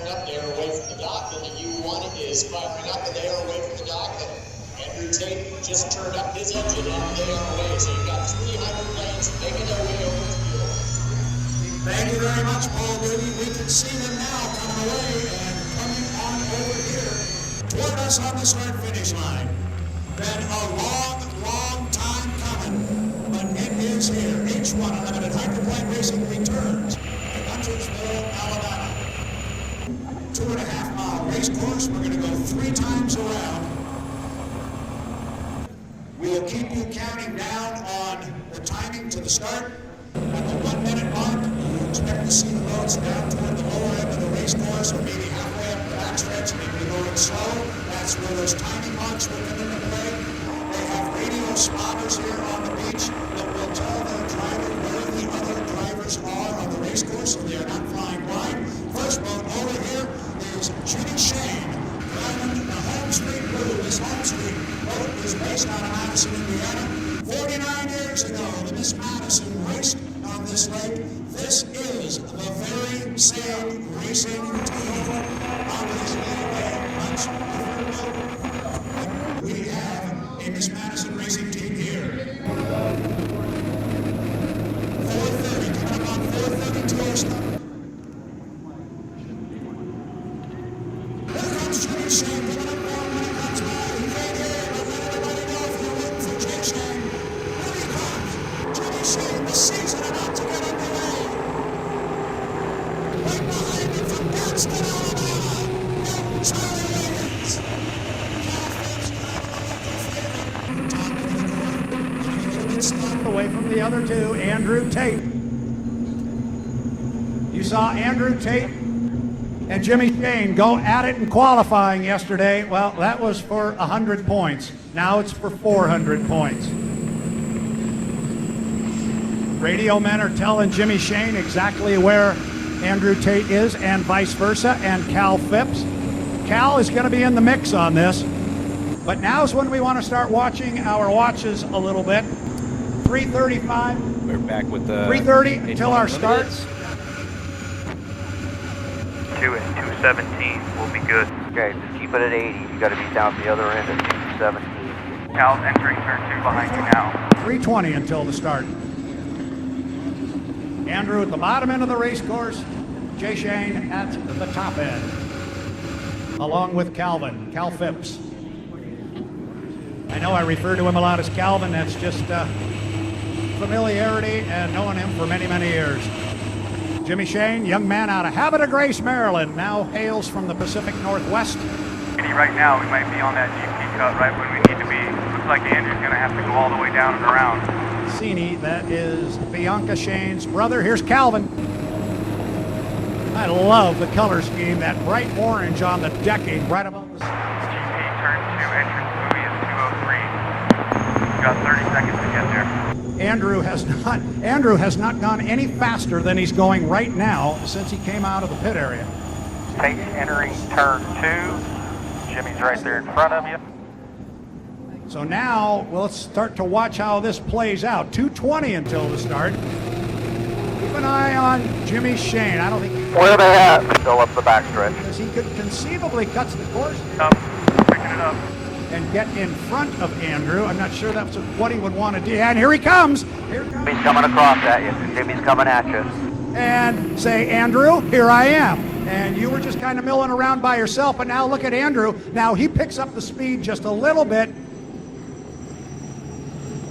firing up there away from the dock, and the U1 is firing up in the air away from the dock. And Andrew Tate just turned up his engine and they are away. So you've got 300 planes making their way over to you. Thank you very much, Paul Doody. We can see them now coming away and coming on over here toward us on the start-finish line. Been a long, long time coming, but it is here. H1 Unlimited Hydroplane Racing returns to Huntersville, Alabama. 2.5-mile race course. We're going to go 3 times around. We'll keep you counting down on the timing to the start. At the 1-minute mark, you expect to see the roads down toward the lower end of the race course, or maybe halfway up the backstretch, maybe going slow. That's where those timing marks will come into play. They have radio spotters here on the beach that will tell their driver where the other drivers are on the race course, so they are not flying blind. First boat over here is Jimmy Shane, driving the Home Street Blue. This Home Street boat is based out of Madison, Indiana. 49 years ago, the Miss Madison raced on this lake. This is the very same racing team on this much different boat. We have a Miss Madison racing team here. 4:30, coming on 4:30 to our start. Here comes Jimmy Shane, coming up on when it comes by. He made here, but let everybody know if you're waiting for Jimmy Shane. Here he comes. Jimmy Shane, the season about to get underway. Right behind him from Gadsden, Alabama, Milton Charlie Williams. Away from the other two, Andrew Tate. You saw Andrew Tate and Jimmy Shane go at it in qualifying yesterday. Well, that was for 100 points. Now it's for 400 points. Radio men are telling Jimmy Shane exactly where Andrew Tate is and vice versa, and Cal Phipps. Cal is going to be in the mix on this. But now's when we want to start watching our watches a little bit. 3:35. We're back with the 3:30 until our start. 2 and 217 will be good. Okay, just keep it at 80. You got to be down the other end at 217. Cal's entering turn 2 behind you now. 3:20 until the start. Andrew at the bottom end of the race course. Jay Shane at the top end, along with Cal Phipps. I know I refer to him a lot as Calvin. That's just familiarity and knowing him for many, many years. Jimmy Shane, young man out of Habit of Grace, Maryland, now hails from the Pacific Northwest. Right now, we might be on that GP cut right when we need to be. Looks like Andrew's going to have to go all the way down and around. Cini, that is Bianca Shane's brother. Here's Calvin. I love the color scheme, that bright orange on the decking right above the GP turn 2 entrance buoy is 203. We've got 30 seconds to get there. Andrew has not gone any faster than he's going right now since he came out of the pit area. Tate entering turn 2. Jimmy's right there in front of you. So now let's start to watch how this plays out. 2:20 until the start. Keep an eye on Jimmy Shane. I don't think Where they at? Still up the backstretch. because he could conceivably cut the course Up, picking it up. and get in front of Andrew. I'm not sure that's what he would want to do. And here he comes. Here comes. Jimmy's coming across at you. Jimmy's coming at you. And say, Andrew, here I am. And you were just kind of milling around by yourself, but now look at Andrew. Now he picks up the speed just a little bit.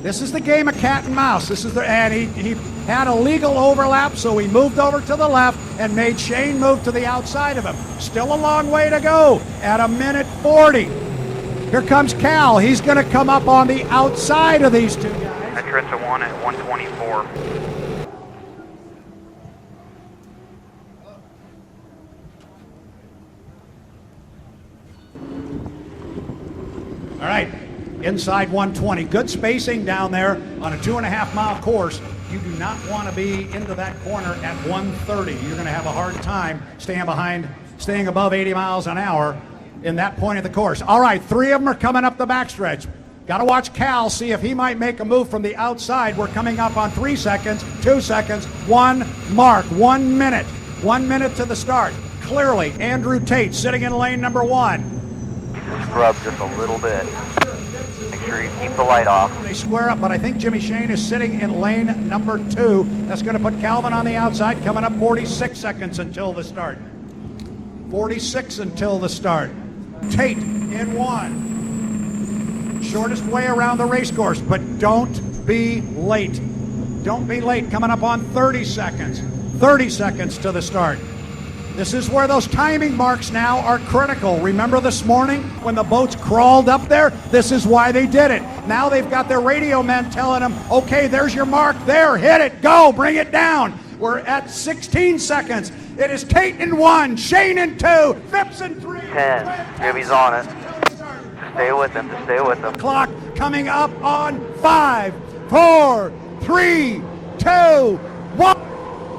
This is the game of cat and mouse. And he had a legal overlap, so he moved over to the left and made Shane move to the outside of him. Still a long way to go at 1:40. Here comes Cal. He's going to come up on the outside of these two guys. Entrance to 1 at 124. All right, inside 120. Good spacing down there on a 2.5-mile course. You do not want to be into that corner at 130. You're going to have a hard time staying above 80 miles an hour in that point of the course. All right, 3 of them are coming up the backstretch. Got to watch Cal, see if he might make a move from the outside. We're coming up on 3 seconds, 2 seconds, 1 mark, 1 minute. 1 minute to the start. clearly Andrew Tate sitting in lane number 1. He's just scrub just a little bit. Make sure you keep the light off. They square up, but I think Jimmy Shane is sitting in lane number 2. That's going to put Calvin on the outside, coming up 46 seconds until the start. 46 until the start. Tate in 1. Shortest way around the race course, but don't be late. Don't be late, coming up on 30 seconds. 30 seconds to the start. This is where those timing marks now are critical. Remember this morning when the boats crawled up there? This is why they did it. Now they've got their radio men telling them, okay, there's your mark there, hit it, go, bring it down. We're at 16 seconds. It is Tate in 1, Shane in 2, Phipps in 3. 10. Jimmy's on it. Just stay with him, just stay with him. Clock coming up on 5, 4, 3, 2, 1.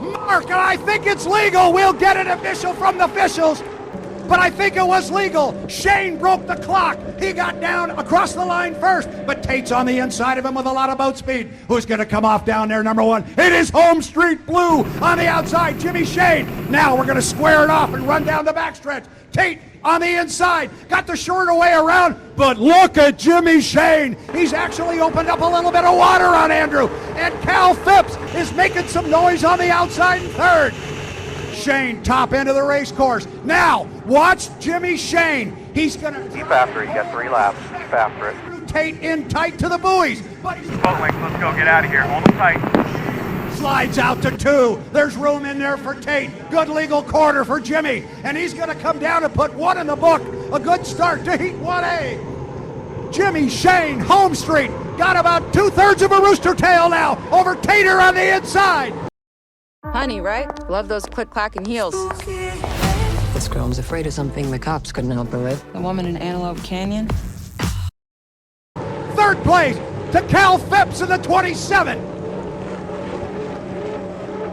Mark, and I think it's legal. We'll get an official from the officials, but I think it was legal. Shane broke the clock. He got down across the line first, but Tate's on the inside of him with a lot of boat speed. Who's going to come off down there, number 1? It is Home Street Blue on the outside, Jimmy Shane. Now we're going to square it off and run down the backstretch. Tate on the inside, got the shorter way around, but look at Jimmy Shane. He's actually opened up a little bit of water on Andrew, and Cal Phipps is making some noise on the outside in 3rd. Shane, top end of the race course. Now, watch Jimmy Shane. He's going to Keep after it. You got 3 laps. Keep after it. Tate in tight to the buoys, but he's Boat length, let's go, get out of here, hold them tight. slides out to 2. There's room in there for Tate. Good legal quarter for Jimmy. And he's going to come down and put 1 in the book. A good start to Heat 1A. Jimmy Shane, Home Street, got about 2/3 of a rooster tail now over Tater on the inside. Honey, right? Love those click-clacking heels. This girl was afraid of something the cops couldn't help her with. The woman in Antelope Canyon? 3rd place to Cal Phipps in the 27.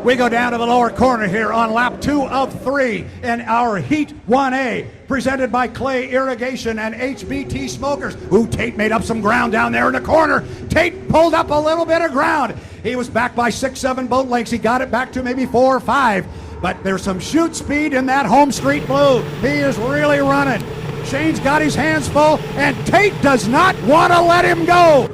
We go down to the lower corner here on lap 2 of 3 in our Heat 1A, presented by Clay Irrigation and HBT Smokers. Ooh, Tate made up some ground down there in the corner. Tate pulled up a little bit of ground. He was back by 6, 7 boat lengths. He got it back to maybe 4 or 5. But there's some shoot speed in that Home Street Blue. He is really running. Shane's got his hands full, and Tate does not want to let him go.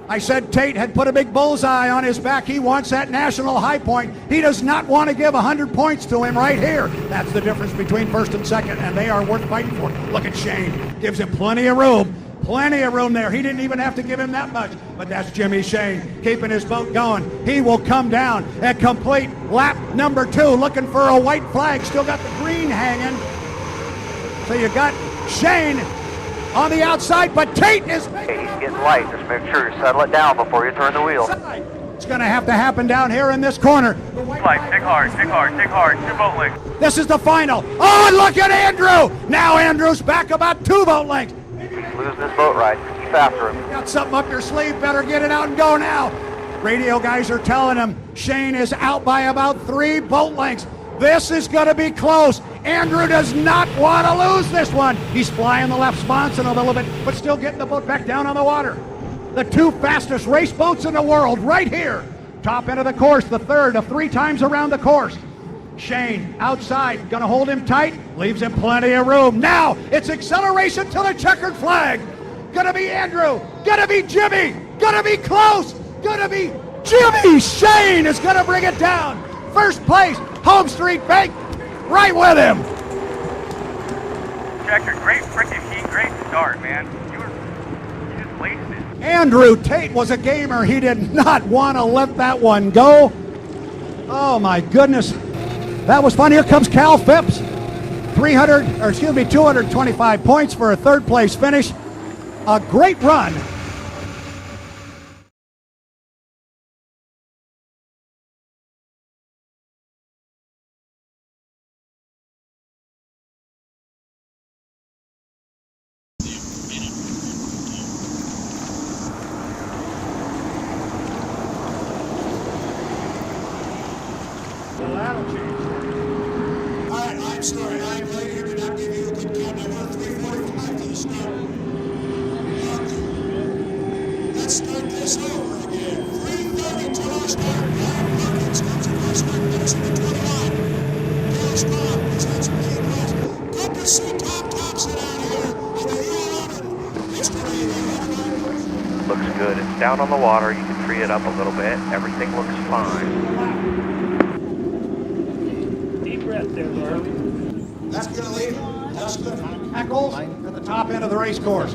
I said Tate had put a big bullseye on his back. He wants that national high point. He does not want to give 100 points to him right here. That's the difference between 1st and 2nd, and they are worth fighting for. Look at Shane. Gives him plenty of room. Plenty of room there. He didn't even have to give him that much. But that's Jimmy Shane keeping his boat going. He will come down and complete lap number 2, looking for a white flag. Still got the green hanging. So you got Shane on the outside, but Tate is Hey, he's getting light. Just make sure you settle it down before you turn the wheel. It's going to have to happen down here in this corner. Slide, dig hard, dig hard, dig hard, 2 boat lengths. This is the final. Oh, and look at Andrew. Now Andrew's back about 2 boat lengths. He's losing his boat ride. Keep after him. Got something up your sleeve. Better get it out and go now. Radio guys are telling him Shane is out by about 3 boat lengths. This is going to be close. Andrew does not want to lose this one. He's flying the left sponson a little bit, but still getting the boat back down on the water. The 2 fastest race boats in the world right here. Top end of the course, the 3rd of 3 times around the course. Shane outside, gonna hold him tight, leaves him plenty of room. Now it's acceleration to the checkered flag. Gonna be Andrew, gonna be Jimmy, gonna be close, gonna be Jimmy Shane is gonna bring it down. 1st place, Home Street Bank, right with him. Checker, great freaking Heat, great start, man. You just laced it. Andrew Tate was a gamer. He did not want to let that one go. Oh my goodness. That was fun. Here comes Cal Phipps. 225 points for a 3rd place finish. A great run. All right, I'm sorry. I'm late here to not give you a good count. I want 3:45 to the start. Let's start this over again. 3:30 to our start. Ryan Perkins comes across our finish in the 29. Bill Strong presents a Looks good. It's down on the water. You can free it up a little bit. Everything looks fine. Deep breath there, Charlie. That's going to leave Dustin Eccles at the top end of the race course.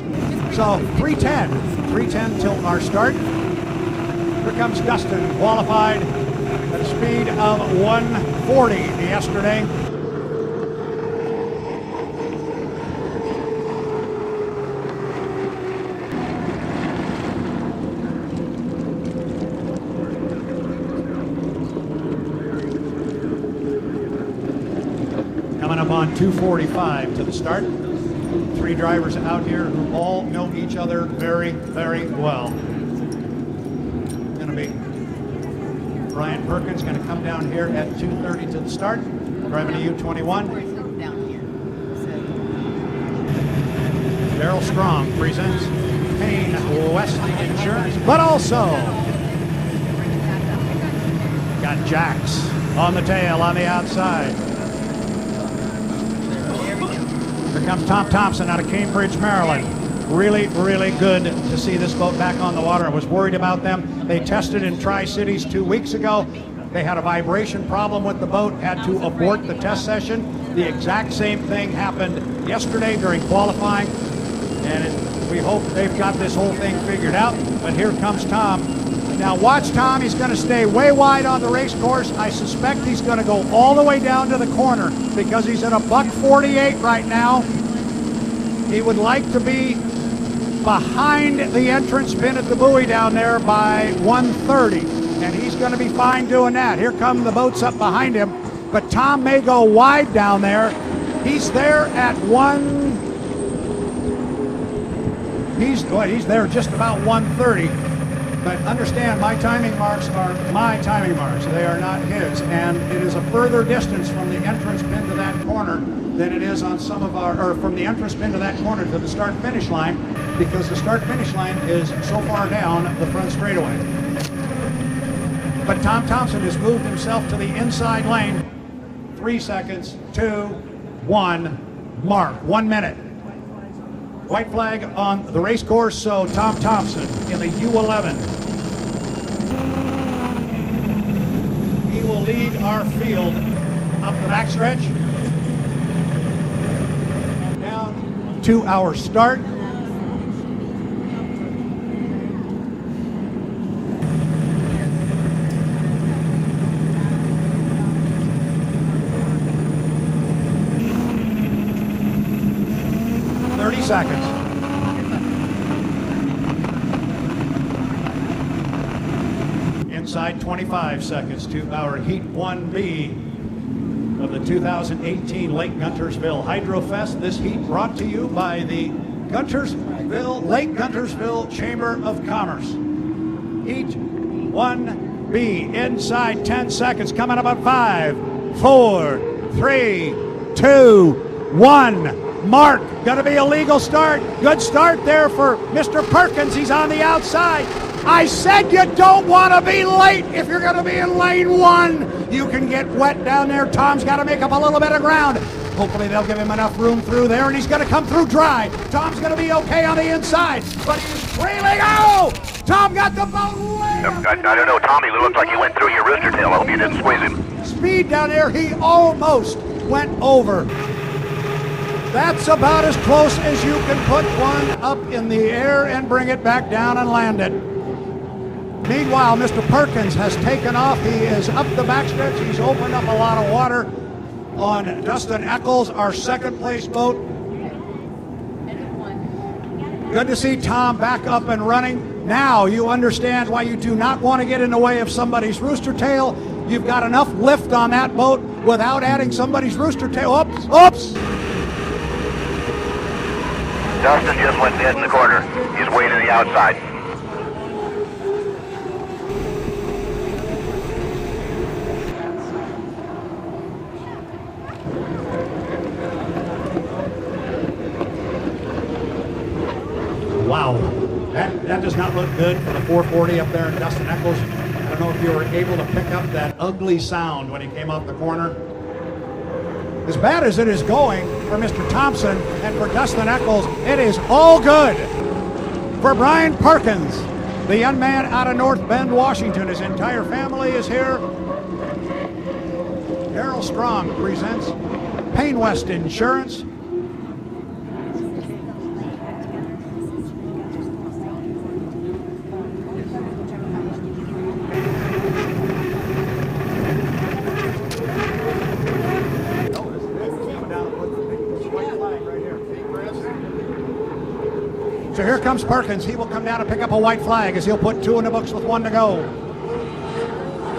So 310 till our start. Here comes Dustin, qualified at a speed of 140 yesterday. Coming up on 2:45 to the start. Three drivers out here who all know each other very, very well. Going to be Brian Perkins, going to come down here at 2:30 to the start, driving a U21. Daryl Strong presents Payne West Insurance, but also got Jax on the tail on the outside. Here comes Tom Thompson out of Cambridge, Maryland. Really, really good to see this boat back on the water. I was worried about them. They tested in Tri-Cities 2 weeks ago. They had a vibration problem with the boat, had to abort the test session. The exact same thing happened yesterday during qualifying, and we hope they've got this whole thing figured out. But here comes Tom. Now watch Tom, he's going to stay way wide on the race course. I suspect he's going to go all the way down to the corner because he's at a $1:48 right now. He would like to be behind the entrance pin at the buoy down there by 1:30, and he's going to be fine doing that. Here come the boats up behind him, but Tom may go wide down there. He's there at he's there just about 1:30. But understand, my timing marks are my timing marks. They are not his. And it is a further distance from the entrance pin to that corner than it is on some of our, or from the entrance pin to that corner to the start-finish line, because the start-finish line is so far down the front straightaway. But Tom Thompson has moved himself to the inside lane. 3 seconds, 2, 1, mark, 1 minute. White flag on the race course, so Tom Thompson in the U11. He will lead our field up the backstretch. Down to our start. Seconds. Inside 25 seconds to our Heat 1B of the 2018 Lake Guntersville Hydro Fest. This heat brought to you by the Lake Guntersville Chamber of Commerce. Heat 1B inside 10 seconds, coming up at 5, 4, 3, 2, 1. Mark, gonna be a legal start. Good start there for Mr. Perkins. He's on the outside. I said you don't want to be late if you're gonna be in lane 1. You can get wet down there. Tom's got to make up a little bit of ground. Hopefully they'll give him enough room through there, and he's gonna come through dry. Tom's gonna be okay on the inside, but he's trailing. Oh! Tom got the boat late. I don't know, Tommy, looked like he went through your rooster tail. I hope you didn't squeeze him. Speed down there, he almost went over. That's about as close as you can put one up in the air and bring it back down and land it. Meanwhile, Mr. Perkins has taken off. He is up the backstretch. He's opened up a lot of water on Dustin Eccles, our second place boat. Good to see Tom back up and running. Now you understand why you do not want to get in the way of somebody's rooster tail. You've got enough lift on that boat without adding somebody's rooster tail. Oops, oops. Dustin just went dead in the corner. He's way to the outside. Wow, that does not look good for the 440 up there in Dustin Eccles. I don't know if you were able to pick up that ugly sound when he came off the corner. As bad as it is going for Mr. Thompson and for Dustin Eccles, it is all good. for Brian Perkins, the young man out of North Bend, Washington. His entire family is here. Darryl Strong presents Payne West Insurance. So here comes Perkins. He will come down and pick up a white flag as he'll put 2 in the books with 1 to go.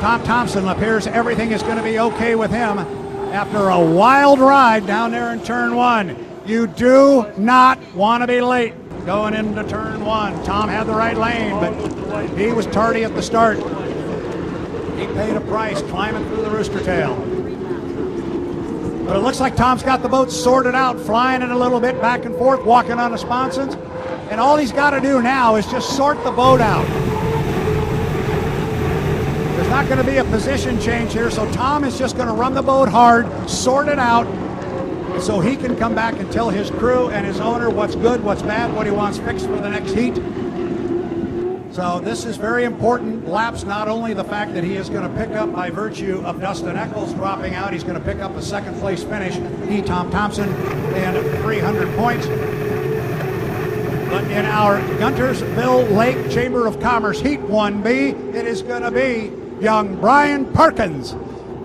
Tom Thompson appears everything is going to be okay with him after a wild ride down there in turn 1. You do not want to be late going into turn 1. Tom had the right lane, but he was tardy at the start. He paid a price climbing through the rooster tail. But it looks like Tom's got the boat sorted out, flying it a little bit back and forth, walking on the sponsons. And all he's got to do now is just sort the boat out. There's not going to be a position change here, so Tom is just going to run the boat hard, sort it out, so he can come back and tell his crew and his owner what's good, what's bad, what he wants fixed for the next heat. So this is very important laps, not only the fact that he is going to pick up, by virtue of Dustin Eccles dropping out, he's going to pick up a second place finish, he, Tom Thompson, and 300 points. But in our Guntersville Lake Chamber of Commerce Heat 1B, it is going to be young Brian Perkins.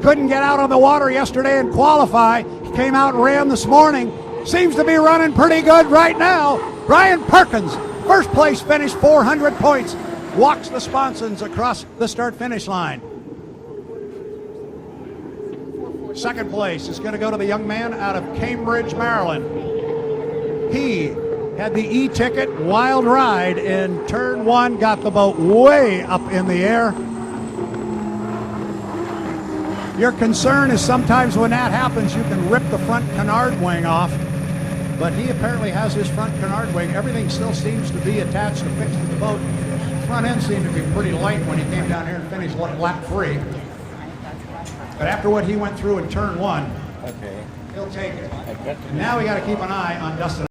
Couldn't get out on the water yesterday and qualify. He came out and ran this morning. Seems to be running pretty good right now. Brian Perkins, first place finish, 400 points. Walks the sponsons across the start-finish line. Second place is going to go to the young man out of Cambridge, Maryland. He had the e-ticket, wild ride in turn 1, got the boat way up in the air. Your concern is sometimes when that happens, you can rip the front canard wing off, but he apparently has his front canard wing. Everything still seems to be attached and fixed to the boat. Front end seemed to be pretty light when he came down here and finished lap 3. But after what he went through in turn 1, he'll take it. And now we got to keep an eye on Dustin.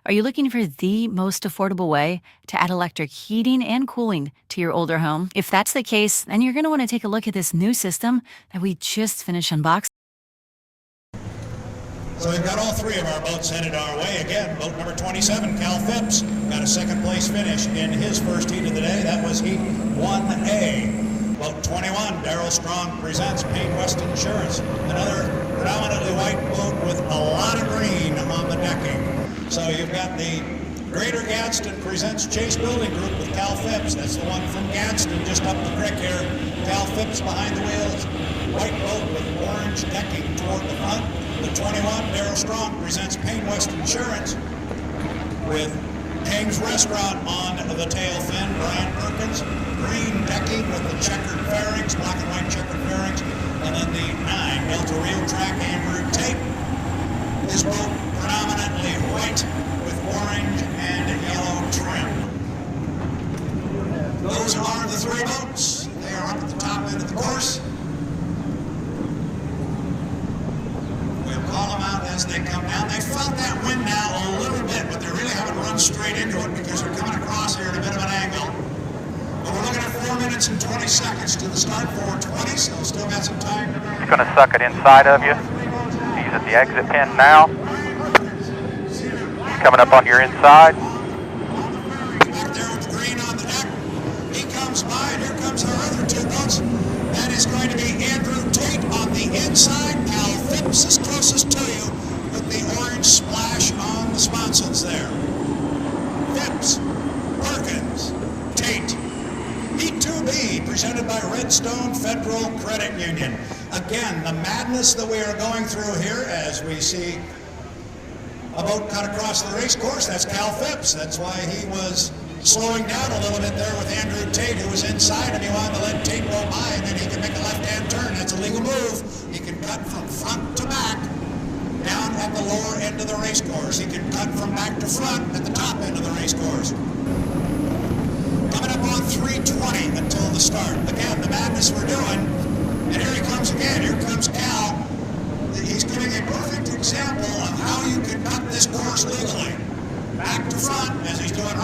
Are you looking for the most affordable way to add electric heating and cooling to your older home? If that's the case, then you're going to want to take a look at this new system that we just finished unboxing. So we've got all 3 of our boats headed our way. Again, boat number 27, Cal Phipps, got a second place finish in his first heat of the day. That was heat 1A. Boat 21, Darryl Strong presents Payne West Insurance, another predominantly white boat with a lot of green on the decking. So you've got the Greater Gadsden presents Chase Building Group with Cal Phipps. That's the one from Gadsden, just up the creek here. Cal Phipps behind the wheels. White boat with orange decking toward the front. The 21, Darryl Strong presents Payne West Insurance with King's Restaurant on the tail fin. Brian Perkins, green decking with the checkered fairings, black and white checkered fairings. And then the 9, Delta Real Track, Andrew Tate. His boat predominantly white with orange and yellow trim. Those are the 3 boats. They are up at the top end of the course. We'll call them out as they come down. They felt that wind now a little bit, but they really haven't run straight into it because they're coming across here at a bit of an angle. But we're looking at 4 minutes and 20 seconds to the start, 4:20, so still got some time. He's going to suck it inside of you. He's at the exit pin now. He's coming up on your inside. Back there with the green on the deck. He comes by, and here comes our other 2 boats. That is going to be Andrew Tate on the inside. Cal Phipps is closest to you with the orange splash on the sponsons there. Phipps, Perkins, Tate. Heat 2B presented by Redstone Federal Credit Union. Again, the madness that we are going through here as we see a boat cut across the race course. That's Cal Phipps. That's why he was slowing down a little bit there with Andrew Tate, who was inside, and he wanted to let Tate go by, and then he can make a left-hand turn. That's a legal move. He can cut from front to back down at the lower end of the race course. He can cut from back to front at the top end of the race course. Coming up on 3:20 until the start. Again, the madness we're doing. And here he comes again. Here comes Cal. He's giving a perfect example of how you can cut this course legally. Back to front, as he's doing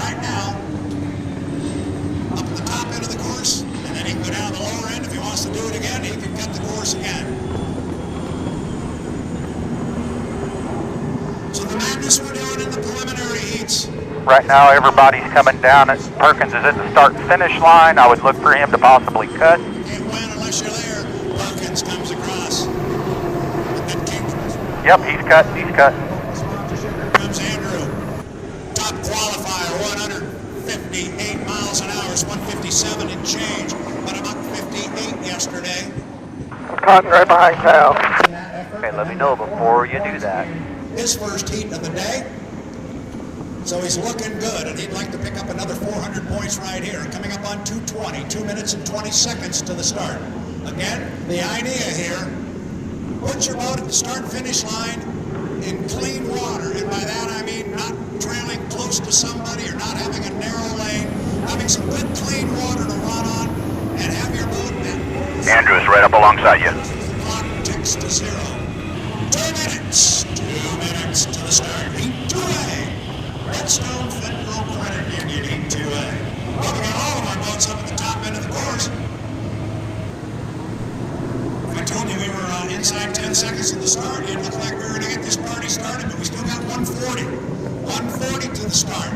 Right now, everybody's coming down. Perkins is at the start-finish line. I would look for him to possibly cut. Can't win unless you're there. Perkins comes across. Yep, he's cut. He's cut. Comes Andrew. Top qualifier, 158 miles an hour. It's 157 and change. But about 58 yesterday. Cotton right behind Cal. Okay, let me know before you do that. His first heat of the day. So he's looking good, and he'd like to pick up another 400 points right here. Coming up on 2:20, 2 minutes and 20 seconds to the start. Again, the idea here, put your boat at the start-finish line in clean water. And by that I mean not trailing close to somebody or not having a narrow lane, having some good clean water to run on, and have your boat net. Andrew's right up alongside you. The clock ticks to 0. 2 minutes. 2 minutes to the start. Heat 2A. Redstone Federal Credit Union Heat 2A. Well, we got all of our boats up at the top end of the course. If I told you we were inside 10 seconds of the start, it looked like we were going to get this party started, but we still got 140. 140 to the start.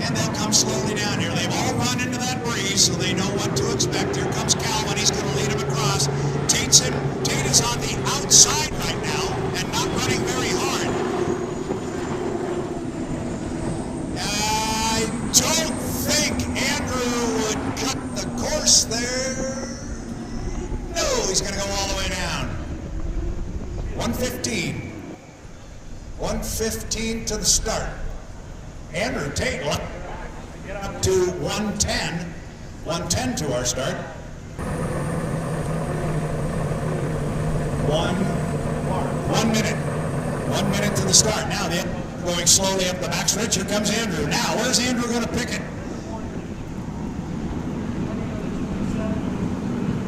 And they'll come slowly down here. They've all run into that breeze, so they know what to expect. Here comes Calvin. He's going to lead them across. Tate is on the outside right now and not running very hard. I don't think Andrew would cut the course there. No, he's going to go all the way down. 115. 115 to the start. Andrew Tate get up to 110. 110 to our start. 1 minute. 1 minute to the start. Now the going slowly up the backstretch. Here comes Andrew. Now, where's Andrew going to pick it?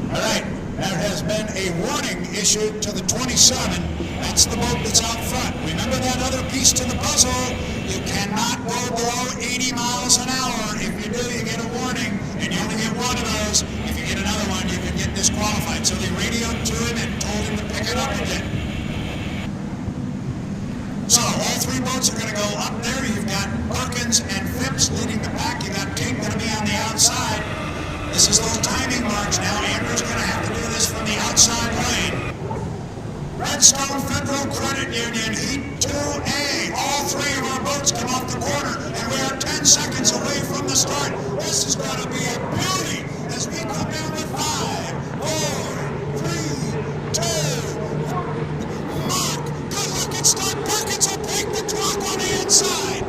All right. There has been a warning issued to the 27. That's the boat that's out front. Remember that other piece to the puzzle? You cannot go below 80 miles an hour. If you do, you get a warning, and you only get one of those. If you get another one, you can get disqualified. So they radioed to him and told him to pick it up again. So all three boats are going to go up there. You've got Perkins and Phipps leading the pack. You got Tate going to be on the outside. This is those timing marks now. Andrew's going to have to do this from the outside lane. Redstone Federal Credit Union Heat 2A. All three of our boats come off the corner, and we are 10 seconds away from the start. This is going to be a beauty as we come down with 5, 4, 3, 2. Mark, good looking start. Perkins will break the clock on the inside.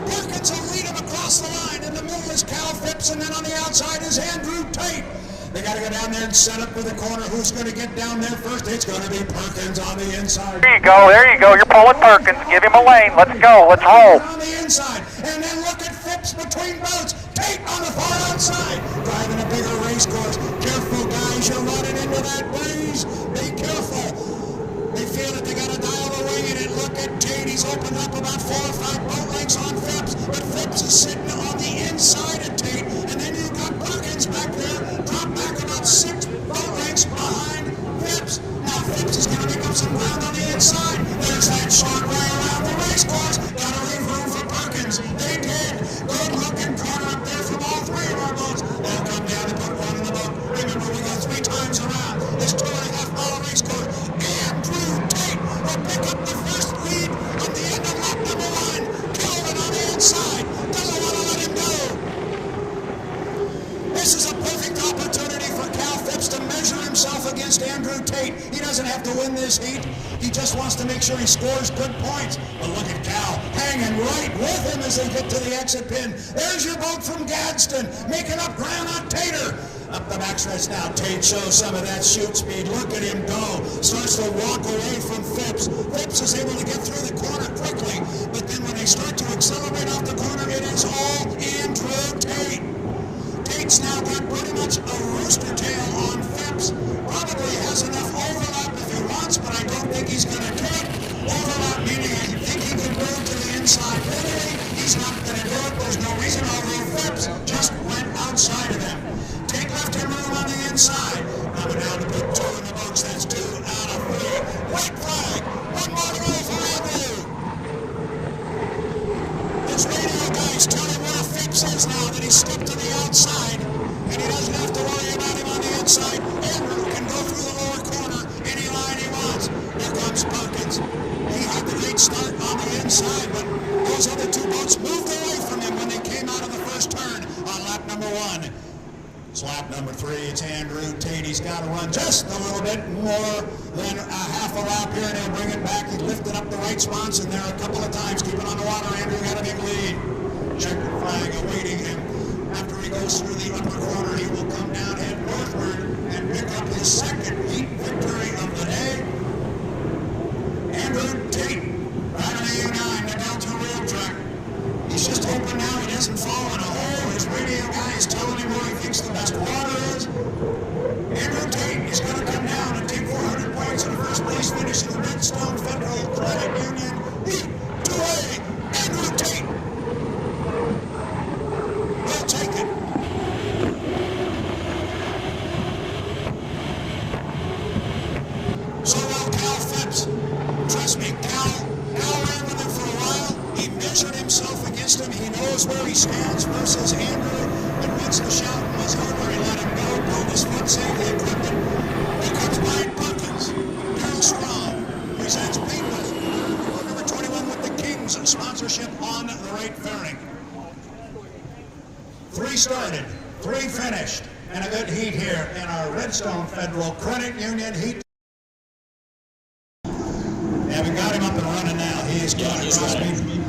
Perkins will lead him across the line. In the middle is Cal Phipps, and then on the outside is Andrew Tate. They got to go down there and set up for the corner. Who's going to get down there first? It's going to be Perkins on the inside. There you go. There you go. You're pulling Perkins. Give him a lane. Let's go. Let's roll. On the inside. And then look at Phipps between boats. Tate on the far outside. Driving a bigger race course. Careful, guys. You're running into that breeze. Be careful. They feel that they got to dial the wing in it. Look at Tate. He's opened up about 4 or 5 boat lengths on Phipps. But Phipps is sitting on the inside of Tate. And then you've got Perkins back there. Drop back about 6 boat lengths behind Phipps. Now Phipps is going to make up some ground on the inside. There's that short way around the race course. Got to leave room for Perkins. They did. Good looking corner up there from all three of our boats. They'll come down and put one in the boat. Remember, we go 3 times around this 2.5 mile race course. Andrew Tate will pick up the first lead on the end of lap number 1. Calvin on the inside. Doesn't want to let him go. This is a perfect opportunity for Cal Phipps to measure himself against Andrew Tate. He doesn't have to win this heat. He just wants to make sure he scores good points. But look at Cal hanging right with him as they get to the exit pin. There's your boat from Gadsden, making up ground on Tater. Up the backstretch now. Tate shows some of that shoot speed. Look at him go. Starts to walk away from Phipps. Phipps is able to get through the corner quickly. But then when they start to accelerate off the corner, it is all Andrew Tate. Tate's now got pretty much a rooster tail on Phipps. Probably has enough overlap if he wants, but I don't think he's going to do it. Overlap meaning I think he can go to the inside. Literally, he's not going to do it. There's no reason, although Phipps just went outside of him. Tate left him room on the inside. Coming down to put 2 in the box. That's 2 out of 3. White flag. One more to go for Andrew. This radio guy's Phelps is now that he's stepped to the outside, and he doesn't have to worry about him on the inside. Andrew can go through the lower corner any line he wants. Here comes Perkins. He had the great start on the inside, but those other two boats moved away from him when they came out of the first turn on lap number 1. It's lap number 3. It's Andrew Tate. He's got to run just a little bit more than a half a lap here, and he'll bring it back. He's lifted up the right spots, and there a couple of times. Keep it on the water. Andrew got a big lead. Checker flag awaiting him. After he goes through the upper corner, he will come down, head northward, and pick up his second heat victory of the day. Andrew Tate, right on the U9, the Delta Rail Track. He's just hoping now he doesn't fall in a hole. His radio guy is telling him where he thinks the best water is. Andrew Tate is going to come down and take 400 points in the first place finish in the Redstone Federal Credit Union Heat 2A. Andrew Tate will take it. So will Cal Phipps. Trust me, Cal ran with him for a while. He measured himself against him. He knows where he stands versus Andrew. And once the shouting was over, he let him go, pulled his foot, saved the equipment. Here comes Brian Perkins. Darrell Strong presents Painless. Number 21 with the Kings sponsorship on the right fairing. 3 started, 3 finished, and a good heat here in our Redstone Federal Credit Union Heat. Yeah, we got him up and running now. He is going across me.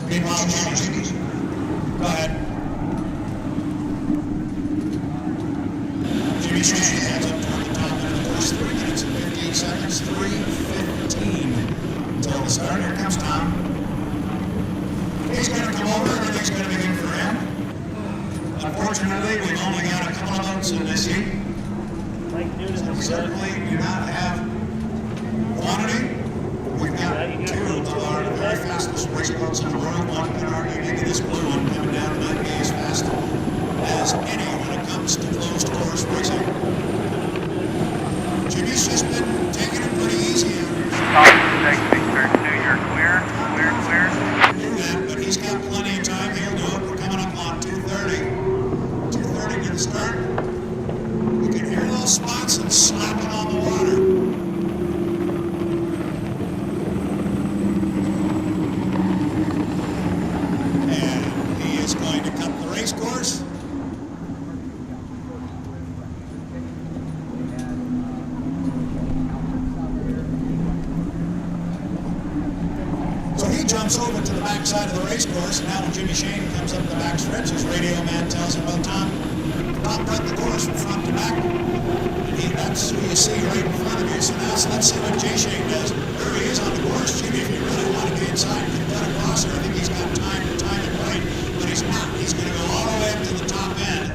Meanwhile, Jimmy. Go ahead. Jimmy Shane heads up toward the top of the course. 3 minutes and 15 seconds. 3:15 until the start. Here comes Tom. He's going to come over. Everything's going to be good for him. Unfortunately, we've only got a couple of votes in this heat. We certainly do not have quantity. We've got 2 of our very fastest race boats in the world. One can argue maybe this blue one coming down might be as fast as any when it comes to closed course racing. Jimmy's just been taking it pretty easy out here. Top of the exit turn 2, you're clear. Do that, but he's got plenty of time. He'll do it. We're coming up on 2:30. 2:30 to the start. You can hear those spots and slapping on the water. Course. So he jumps over to the back side of the race course, and now when Jimmy Shane comes up the back stretch, his radio man tells him, well, Tom cut the course from front to back. And that's who you see right in front of you. So now let's see what Jay Shane does. There he is on the course. Jimmy, if you really want to be inside, you can cut across there. I think he's got time to time it right, but he's not. He's going to go all the way up to the top end.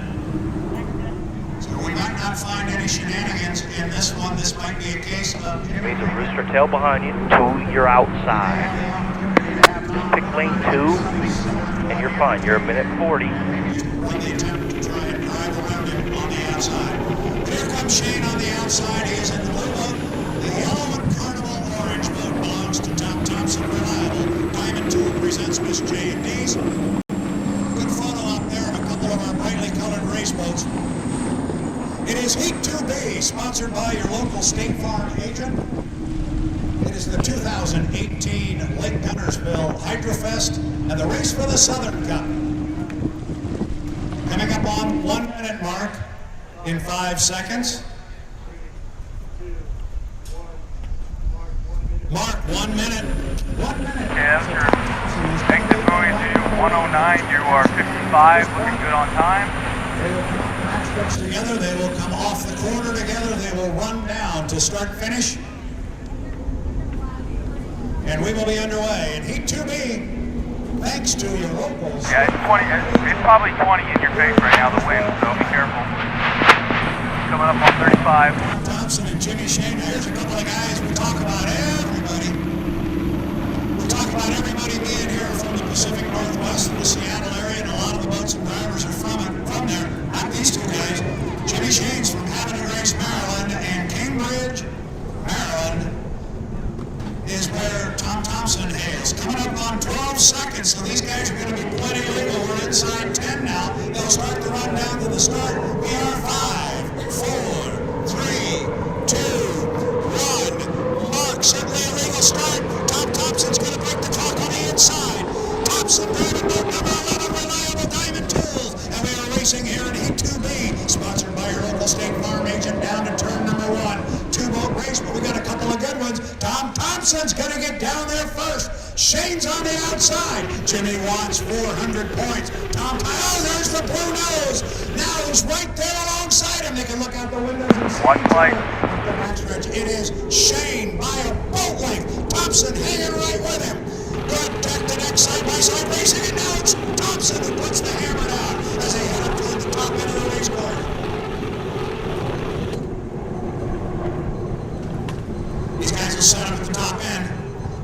So we might not find any shenanigans in this one. This might be a case of Means a rooster tail behind you to your outside. Pick lane 2, and you're fine. You're a minute 40. When they attempt to try and drive around him on the outside. Here comes Shane on the outside. He is in the blue boat. The yellow and Carnival orange boat belongs to Tom Thompson Reliable. Diamond 2 presents Miss J&D's. Good photo out there of a couple of our brightly colored race boats. It is Heat 2B, sponsored by your local State Farm agent. It is the 2018 Lake Guntersville Hydrofest and the race for the Southern Cup. Coming up on 1 minute mark in 5 seconds. Mark, 1 minute. 1 minute. Yeah, sure. Exit going to 109. You are 55. Looking good on time. They will come back stretch together. They will come off the corner together. They will run down to start finish. And we will be underway in Heat 2B, thanks to your locals. Yeah, it's probably 20 in your face right now, the wind, so be careful. Coming up on 35. Thompson and Jimmy Shane. Now here's a couple of guys. We talk about everybody. We talk about everybody being here from the Pacific Northwest and the Seattle area, and a lot of the boats and drivers are from there. Not these 2 guys. Jimmy Shane's from Hampton Grace, Maryland, and Cambridge, Maryland is where Tom Thompson hails. Coming up on 12 seconds, so these guys are going to be plenty legal. We're inside 10 start the run down to the start. We are 5, 4, 3, 2, 1. Mark, certainly a legal start. Tom Thompson's going to break the clock on the inside. Thompson driving boat number 11, Reliable Diamond Tools. And we are racing here in Heat 2B, sponsored by your local State Farm agent down to turn number 1. Two-boat race, but we got a couple of good ones. Tom Thompson's going to get down there first. Shane's on the outside. Jimmy wants 400 points. There's the blue nose. Now he's right there alongside him. They can look out the windows and see. Watch light. The backstretch. It is Shane by a boat length. Thompson hanging right with him. Good deck-to-deck side-by-side racing, and now it's Thompson who puts the hammer down as they head up toward the top end of the race course. These guys are set up at the top end.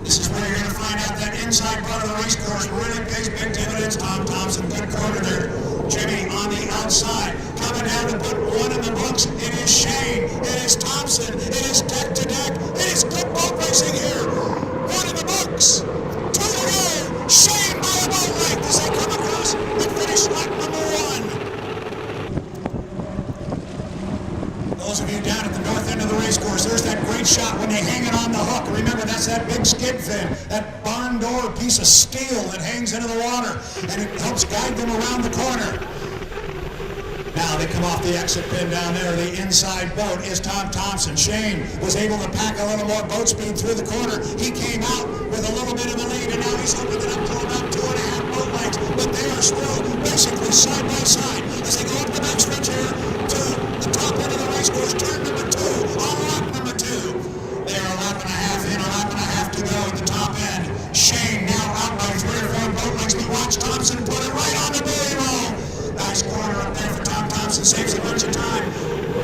This is where you're going to find out that inside part of the race course really pays big dividends. Tom Thompson, good corner there. Jimmy on the outside. Coming down to put one in the books. It is Shane. It is Thompson. It is deck to deck. It is good boat racing here. One in the books. Two to go. Shane by a boat length as they come across and finish lap number 1. Those of you down at the north end of the race course, there's that great shot when they hang it on the hook. Remember, that's that big skid fin, that barn door piece of steel that hangs into the water, and it helps guide them around the corner. Now they come off the exit pin down there. The inside boat is Tom Thompson. Shane was able to pack a little more boat speed through the corner. He came out with a little bit of a lead, and now he's opened it up to about 2.5 boat lengths, but they are still basically side by side as they go up the backstretch here to the top end of the race course, turn number 2, on lap number 2. They are a lap and a half in, a lap and a half to go at the top end. Shane now out by 3 or 4 boat lengths, but watch Thompson put it right on the buoy roll. Nice corner up there for Tom Thompson, saves a bunch of time.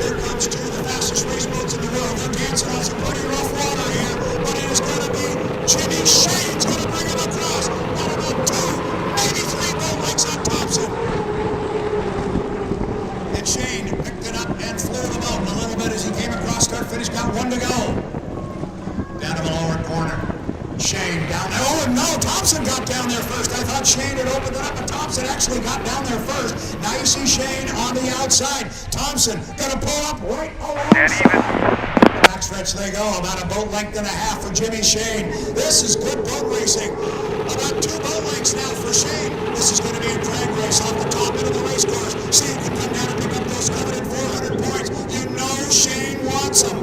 Here comes 2 of the fastest race boats in the world. They're dancing on some pretty rough water here, but it is going to be Jimmy Shane's going to bring him across. Got about 2, maybe 3 boat lengths on Thompson. And Shane picked it up and flew the boat a little bit as he came across start finish. Got 1 to go. Down to the lower corner. Shane down there. Oh, no, Thompson got down there first. I thought Shane had opened it up, but Thompson actually got down there first. Now you see Shane on the outside. Thompson gonna pull up right along. Dead even. Backstretch they go, about a boat length and a half for Jimmy Shane. This is good boat racing. About 2 boat lengths now for Shane. This is going to be a drag race off the top end of the race course. See who can come down and pick up those coveted 400 points. You know Shane wants them.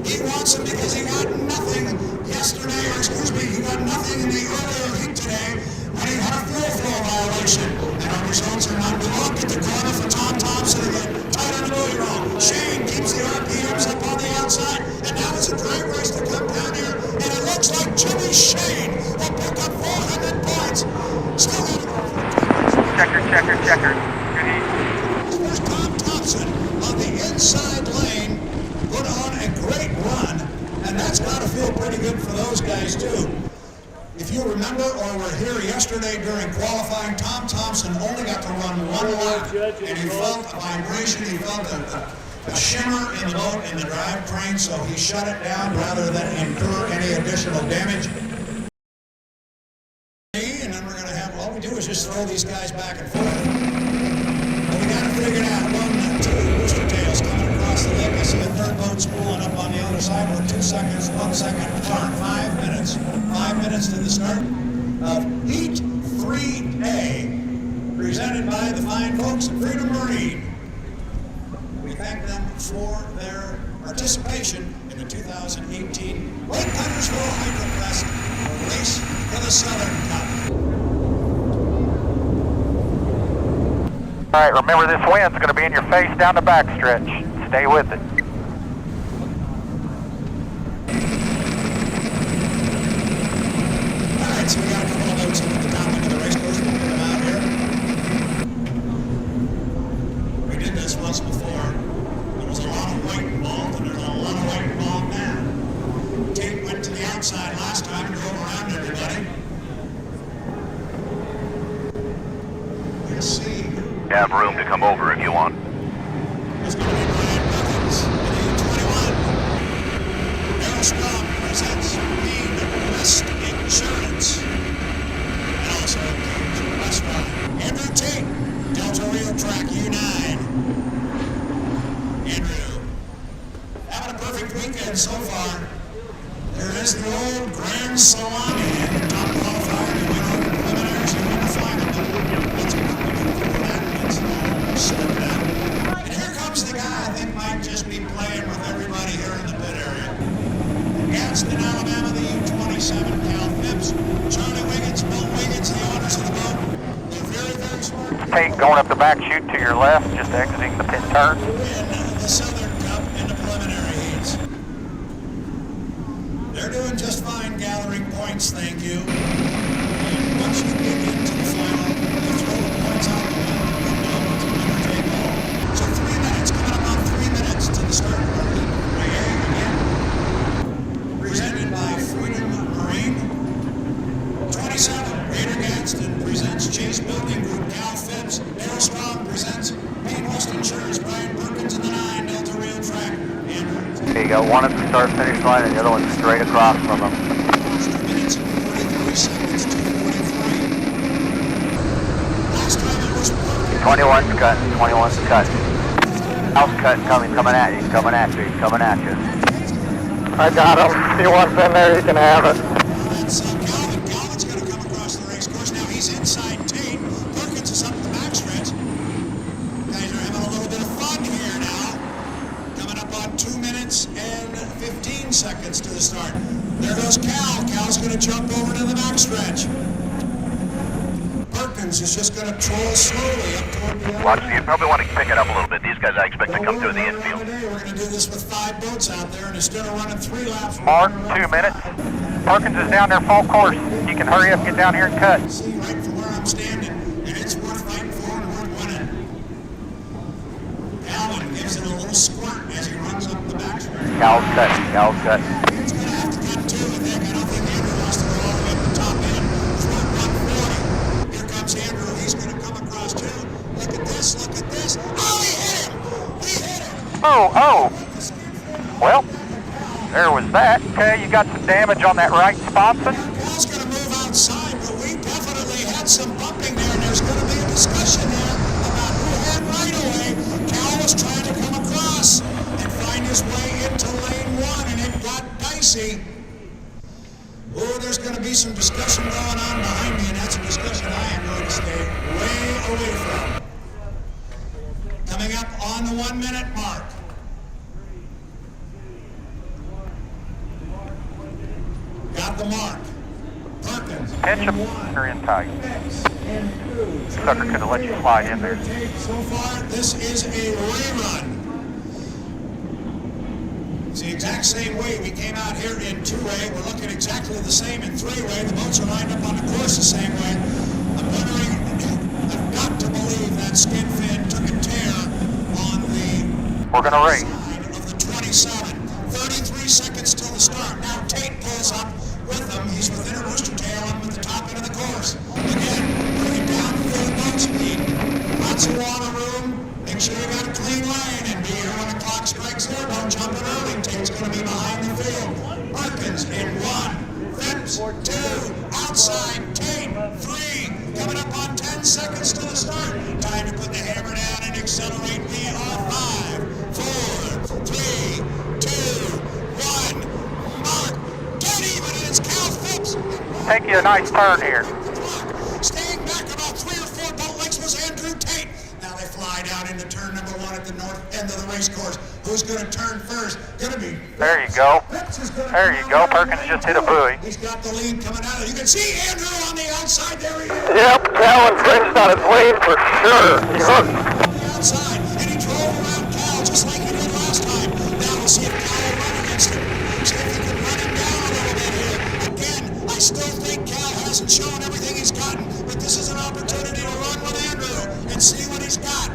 He wants them because he got nothing yesterday, or excuse me, he got nothing in the earlier heat today when he had a fuel flow violation. And our results are not good. Look at the corner for Tom Thompson again. Tight on the buoy roll. Shane keeps the RPMs up on the outside. And now it's a drag race to come down here. And it looks like Jimmy Shane will pick up 400 points. Still got to go for it. Checker. Good heat. Here's Tom Thompson on the inside lane. Put on a great run. And that's got to feel pretty good for those guys, too. If you remember or were here yesterday during qualifying, Tom Thompson only got to run 1 lap. And he felt a vibration, he felt a shimmer in the boat, in the drivetrain, so he shut it down rather than incur any additional damage. And then we're going to have, all we do is just throw these guys back and forth. But we got to figure it out. 1, 2 rooster tails coming across the lake. I see a third boat spooling up on the other side. We're 2 seconds, 1 second apart. 5 minutes. 5 minutes to the start of Heat 3A, presented by the fine folks at Freedom Marine. We thank them for their participation in the 2018 Lake Huntersville Hydro-Crest Race for the Southern Cup. All right, remember this wind's going to be in your face down the backstretch. Stay with it. All right, so we got a couple of boats in at the top end of the race course. We'll get them out here. We did this once before. There was a lot of white involved, and there's a lot of white involved now. Tate went to the outside last time and drove around everybody. We'll see. You have room to come over if you want. It's going to be Brian Buckins in the 21. Darryl Straub presents Maine West Insurance. And also Games Restaurant. Andrew Tate, Delta Rio Track up the back chute to your left, just exiting the pit turn. In the Southern Cup in the preliminary heats. They're doing just fine gathering points, thank you. And once you get into the final, you throw the points out the window. It's a winner take all. So 3 minutes, coming up on 3 minutes to the start of our again. Presented by Freedom Marine. 27, Raider Gadsden presents Chase Building Group. Cal Phipps, Daryl Strong presents Maine West Insurance. Brian Perkins in the 9, Delta Rail Track. Okay, you got one at the start-finish line and the other one straight across from them. 2 minutes and 43 seconds, 2:43. Last time it was Perkins. 21's cutting, 21's cutting. House cutting coming at you, coming at you, coming at you. I got him. If he wants in there, he can have it. That's Calvin. Calvin's going to come across the race course. Now he's inside Tate. Perkins is up the backstretch. Guys are having a little bit of fun here now. Coming up on 2 minutes and 15 seconds to the start. There goes Cal. Cal's going to jump over to the backstretch. Perkins is just going to troll slowly up toward the Watch, you probably want to pick it up a little bit. These guys I expect to come through the infield. We're going to do this with 5 boats out there, and instead of running 3 laps... Mark, 2 minutes. Perkins is down there full course. You can hurry up, get down here and cut. See right from where I'm standing, and it's worth fighting for and worth winning. Allen gives it a little squirt as he runs up the backstretch. Cal's cutting, Cal's cutting. He's going to have to cut too, I think. I don't think Andrew wants to go all the way up the top end. Through 140. Here comes Andrew. He's going to come across too. Look at this, look at this. Oh, he hit him! He hit him! Oh. Well, there was that. Okay, you got some damage on that right sponson. Cal's going to move outside, but we definitely had some bumping there, and there's going to be a discussion there about who had right away. Cal was trying to come across and find his way into lane 1, and it got dicey. Oh, there's going to be some discussion going on behind me, and that's a discussion I am going to stay way away from. Coming up on the 1 minute mark. Got the mark. Perkins. Pinch him, you're in tight. Sucker could have let you slide in there. So far, this is a rerun. It's the exact same way we came out here in 2-way. We're looking exactly the same in 3-way. The boats are lined up on the course the same way. I'm wondering, I've got to believe that skin fin took a tear on the We're going to race. side of the 27. 33 seconds till the start. Now Tate pulls up with him. He's within a rooster tail and with the top end of the course. Again, bring it down to full boat speed. Lots of water room. Make sure you got a clean lane and be here when the clock strikes there. Don't jump it early. Tate's going to be behind the field. Perkins in 1. Phipps 2. Outside Tate 3. Coming up on 10 seconds to the start. Time to put the hammer down and accelerate VR. 5, 4, 3, 2, 1. Mark, dead even, and it's Cal Phipps. Take you a nice turn here. Staying back about 3 or 4 boat lengths was Andrew Tate. Now they fly down into turn number 1 at the north end of the race course. Who's going to turn first? Going to be There you go. Phipps is gonna There you go. Perkins just hit a buoy. He's got the lead coming out. You can see Andrew on the outside. There he is. Yep, Cal infringed on his lane for sure. He hooked. On the outside, and he drove around Cal just like he did last time. Now we'll see if Cal will run against him. See if he can run him down a little bit here. Again, I still think Cal hasn't shown everything he's gotten, but this is an opportunity to run with Andrew and see what he's got.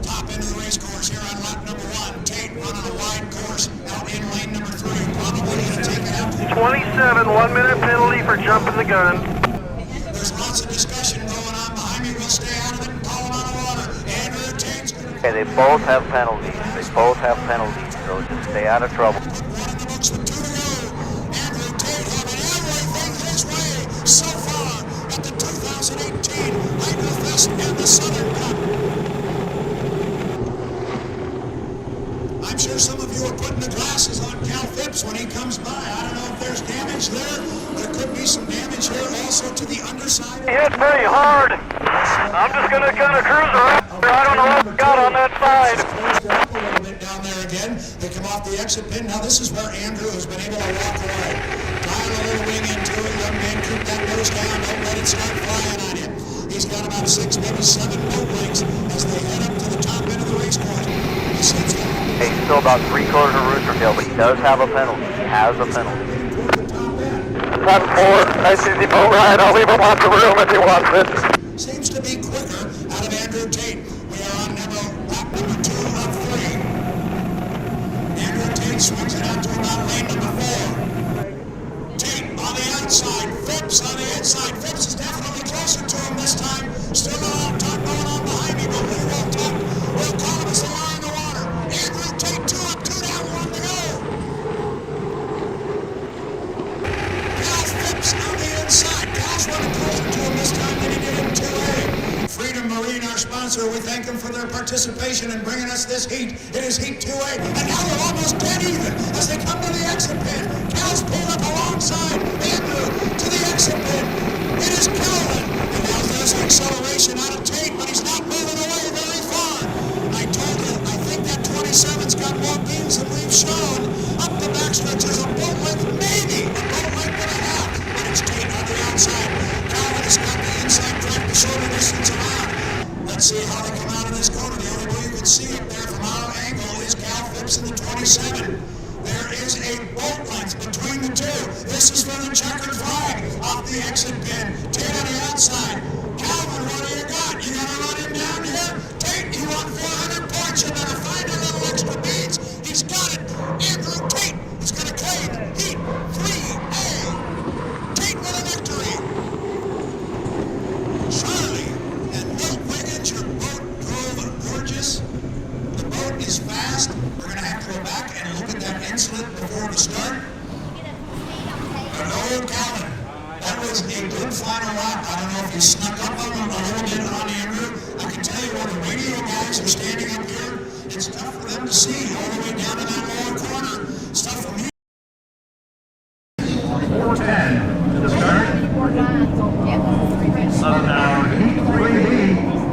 Top end of the race course here on lap number 1. Tate running a wide course out in lane number 3. Probably going to take it out to the 27, 1 minute penalty for jumping the gun. There's lots of discussion going on behind me. We'll stay out of it and call him out of order. Andrew Tate's going to Okay, they both have penalties. They both have penalties, so just stay out of trouble. one in the books with 2 to go. Andrew Tate having everything his way so far at the 2018 Hydrofest and the Southern Cup. I'm sure some of you are putting the glasses on Cal Phipps when he comes by. I don't know if there's damage there. There could be some damage here also to the underside. He hit pretty hard. I'm just going to kind of cruise around. I don't know what we got on that side. Closed up a little bit down there again. They come off the exit pin. Now this is where Andrew has been able to walk away. Dial a little wing into it. Young man, keep that nose down. Don't let it start flying on you. He he's got about 6, maybe 7 boat lengths as they head up to the top end of the race course. He seems to Hey, he's still about 3/4 of Roostertail, but he does have a penalty. He has a penalty. 10-4, nice easy boat ride. I'll leave him lots of room if he wants it. seems to be quicker out of Andrew Tate. We are on lap number 2 of 3. Andrew Tate swings it out to about lane number 4. Tate on the outside, Phipps on the inside. Phipps is definitely closer to him this time. Still a lot of talk going on behind me, but we will talk. We'll call him as they are in the water. Andrew Tate 2 up, 2 down, 1 to go. Cal Phipps on the inside. Cal's running closer to him this time than he did in 2A. Freedom Marine, our sponsor, we thank them for their participation in bringing us this heat. It is Heat 2A, and now we're almost dead even as they come to the exit pin. Cal's pulled up alongside Andrew to the exit pin. It is Calvin, and now there's an acceleration out of Tate, but he's not moving away very far. I told you, I think that 27's got more beams than we've shown. Up the backstretch is a boat length, maybe a boat length and a half, but it's Tate on the outside. Calvin has got the inside track, the shorter distance around. Let's see how they come out of this corner. The only way you can see up there from our angle is Cal Phipps in the 27. There is a boat length between the two. This is for the checkered flag off the exit pin. Tate on the outside. Calvin, what do you got? You gonna run him down here? Tate, you want 400 points. You better find a little extra beads. He's got it. Andrew Tate is gonna claim Heat 3A. Tate with a victory. Charlie and Milt Wiggins, your boat drove gorgeous. The boat is fast. We're going to have to go back and look at that incident before we start. But oh, Calvin, that was a good final lap. I don't know if you snuck up on him a little bit on Andrew. I can tell you when the radio guys are standing up here, it's tough for them to see all the way down to that lower corner. Stuff from here. 4:10 to the start. Heat 3B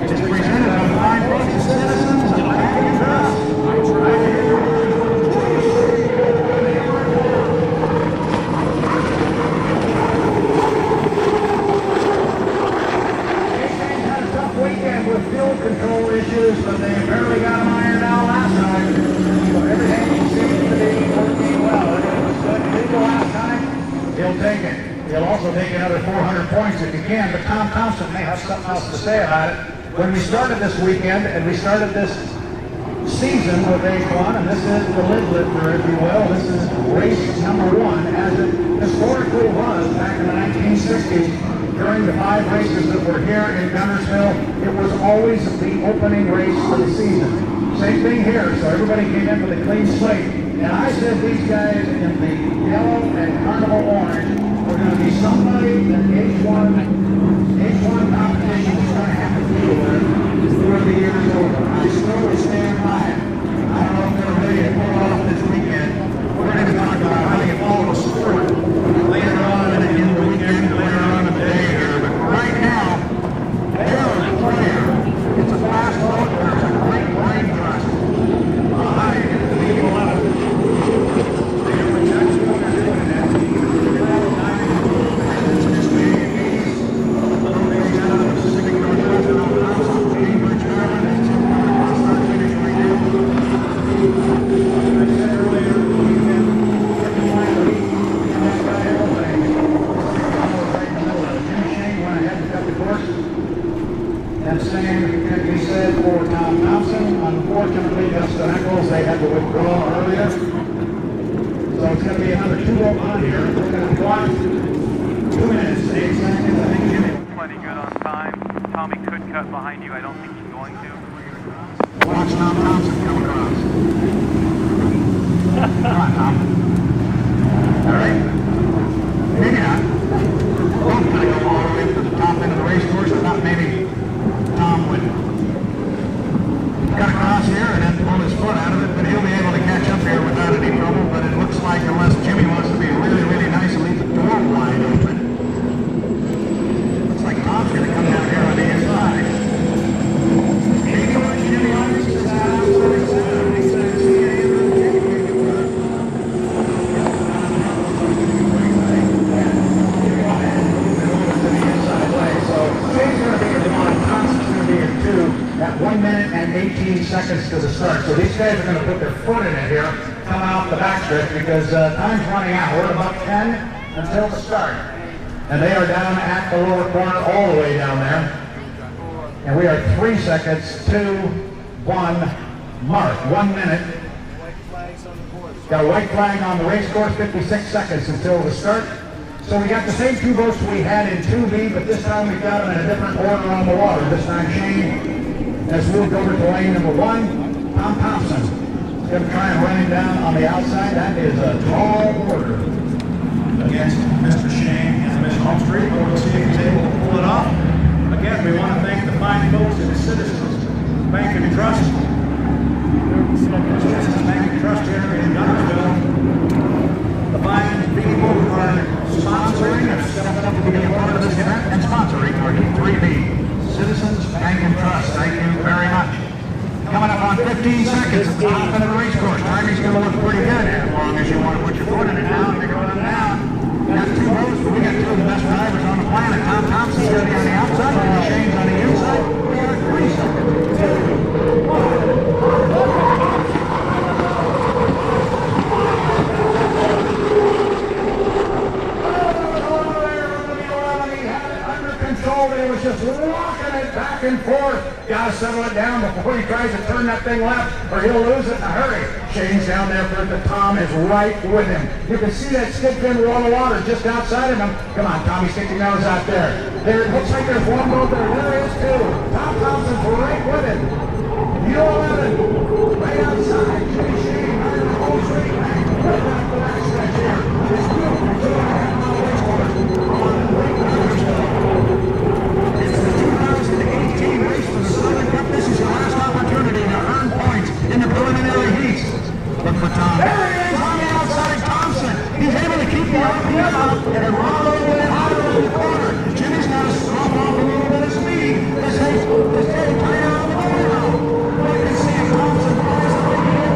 is presented by Fine Road Citizens of American Trust. Had a tough weekend with fuel control issues, but they apparently got them ironed out last night. So everything seems to be working well. It was good legal last time. He'll take it. He'll also take another 400 points if he can, but Tom Thompson may have something else to say about it. When we started this weekend, and we started this season with H1, and this is the lid lifter, if you will. This is race number 1, as it historically was back in the 1960s. During the 5 races that were here in Guntersville, it was always the opening race for the season. Same thing here, so everybody came in with a clean slate. And I said these guys in the yellow and carnival orange were going to be somebody that H1 competition is going to have to deal with before the year is over. I still would stand by it. I don't know if they're ready to pull off this weekend. We're going to talk about how you follow a sport later on in the weekend, later on in the day here. But right now, there is a player. It's a fast boat. There's a great line thrust behind the 11. And same can be said for Tom Thompson. Unfortunately, Justin Eccles, they had to withdraw earlier. So it's going to be another 2 vote on here. We're going to watch 2 minutes, 8 seconds. I think Jimmy. Plenty good on time. Tommy could cut behind you. I don't think he's going to. Watch Tom Thompson come across. Come on, Tom. All right. Maybe not. Both going to go all the way to the top end of the race course. I thought maybe Tom would cut across here and then pull his foot out of it, but he'll be able to catch up here without any trouble. But it looks like unless Jimmy wants to be really, really nice and leave the door wide open, looks like Tom's going to come down here on the inside. 1 minute and 18 seconds to the start. So these guys are going to put their foot in it here, coming off the backstretch because time's running out. We're at about 10 until the start. And they are down at the lower corner all the way down there. And we are 3 seconds to 1 mark. 1 minute. Got a white flag on the race course, 56 seconds until the start. So we got the same 2 boats we had in 2B, but this time we've got them in a different order on the water. This time Shane has moved over to lane number 1. Tom Thompson is going to try and run him down on the outside. That is a tall order against Mr. Shane and Ms. Homestreet. We'll see if he's able to pull it off. Again, we want to thank the fine folks at the Citizens Bank and Trust. Citizens Bank and Trust here in Gunnersville. The fine people who are sponsoring have stepped up to be a part of this event and sponsoring our E3B. Citizens Bank and Trust, thank you very much. Coming up on 15 seconds at the top end of the race course. Timing's going to look pretty good as long as you want to put your foot in it now and you're going down. We got 2 boats, but we got 2 of the best drivers on the planet. Tom Thompson's going to be on the outside, and Shane's on the inside. We are 3 seconds, 2, 1. He was just walking it back and forth. Got to settle it down before he tries to turn that thing left, or he'll lose it in a hurry. Shane's down there for the Tom is right with him. You can see that skid fin wall of water just outside of him. Come on, Tommy, stick your nose out there. There, it looks like there's 1 boat there. There is 2. Tom Thompson's right with him. U11, right outside. Jimmy Shane, right in the whole straight back. Right down the back stretch here. It's good. 2.5-mile race course. On Lake Gunnersville. It's the 2018 race for the Southern Cup. This is your last opportunity to earn points in the preliminary heats. Look for Tom. There he is on the outside, Thompson. He's able to keep the RPM up and run a little bit higher in the corner. Jimmy's got to slow off a little bit of speed. This getting tighter on the way now. You can see Thompson flies up in the air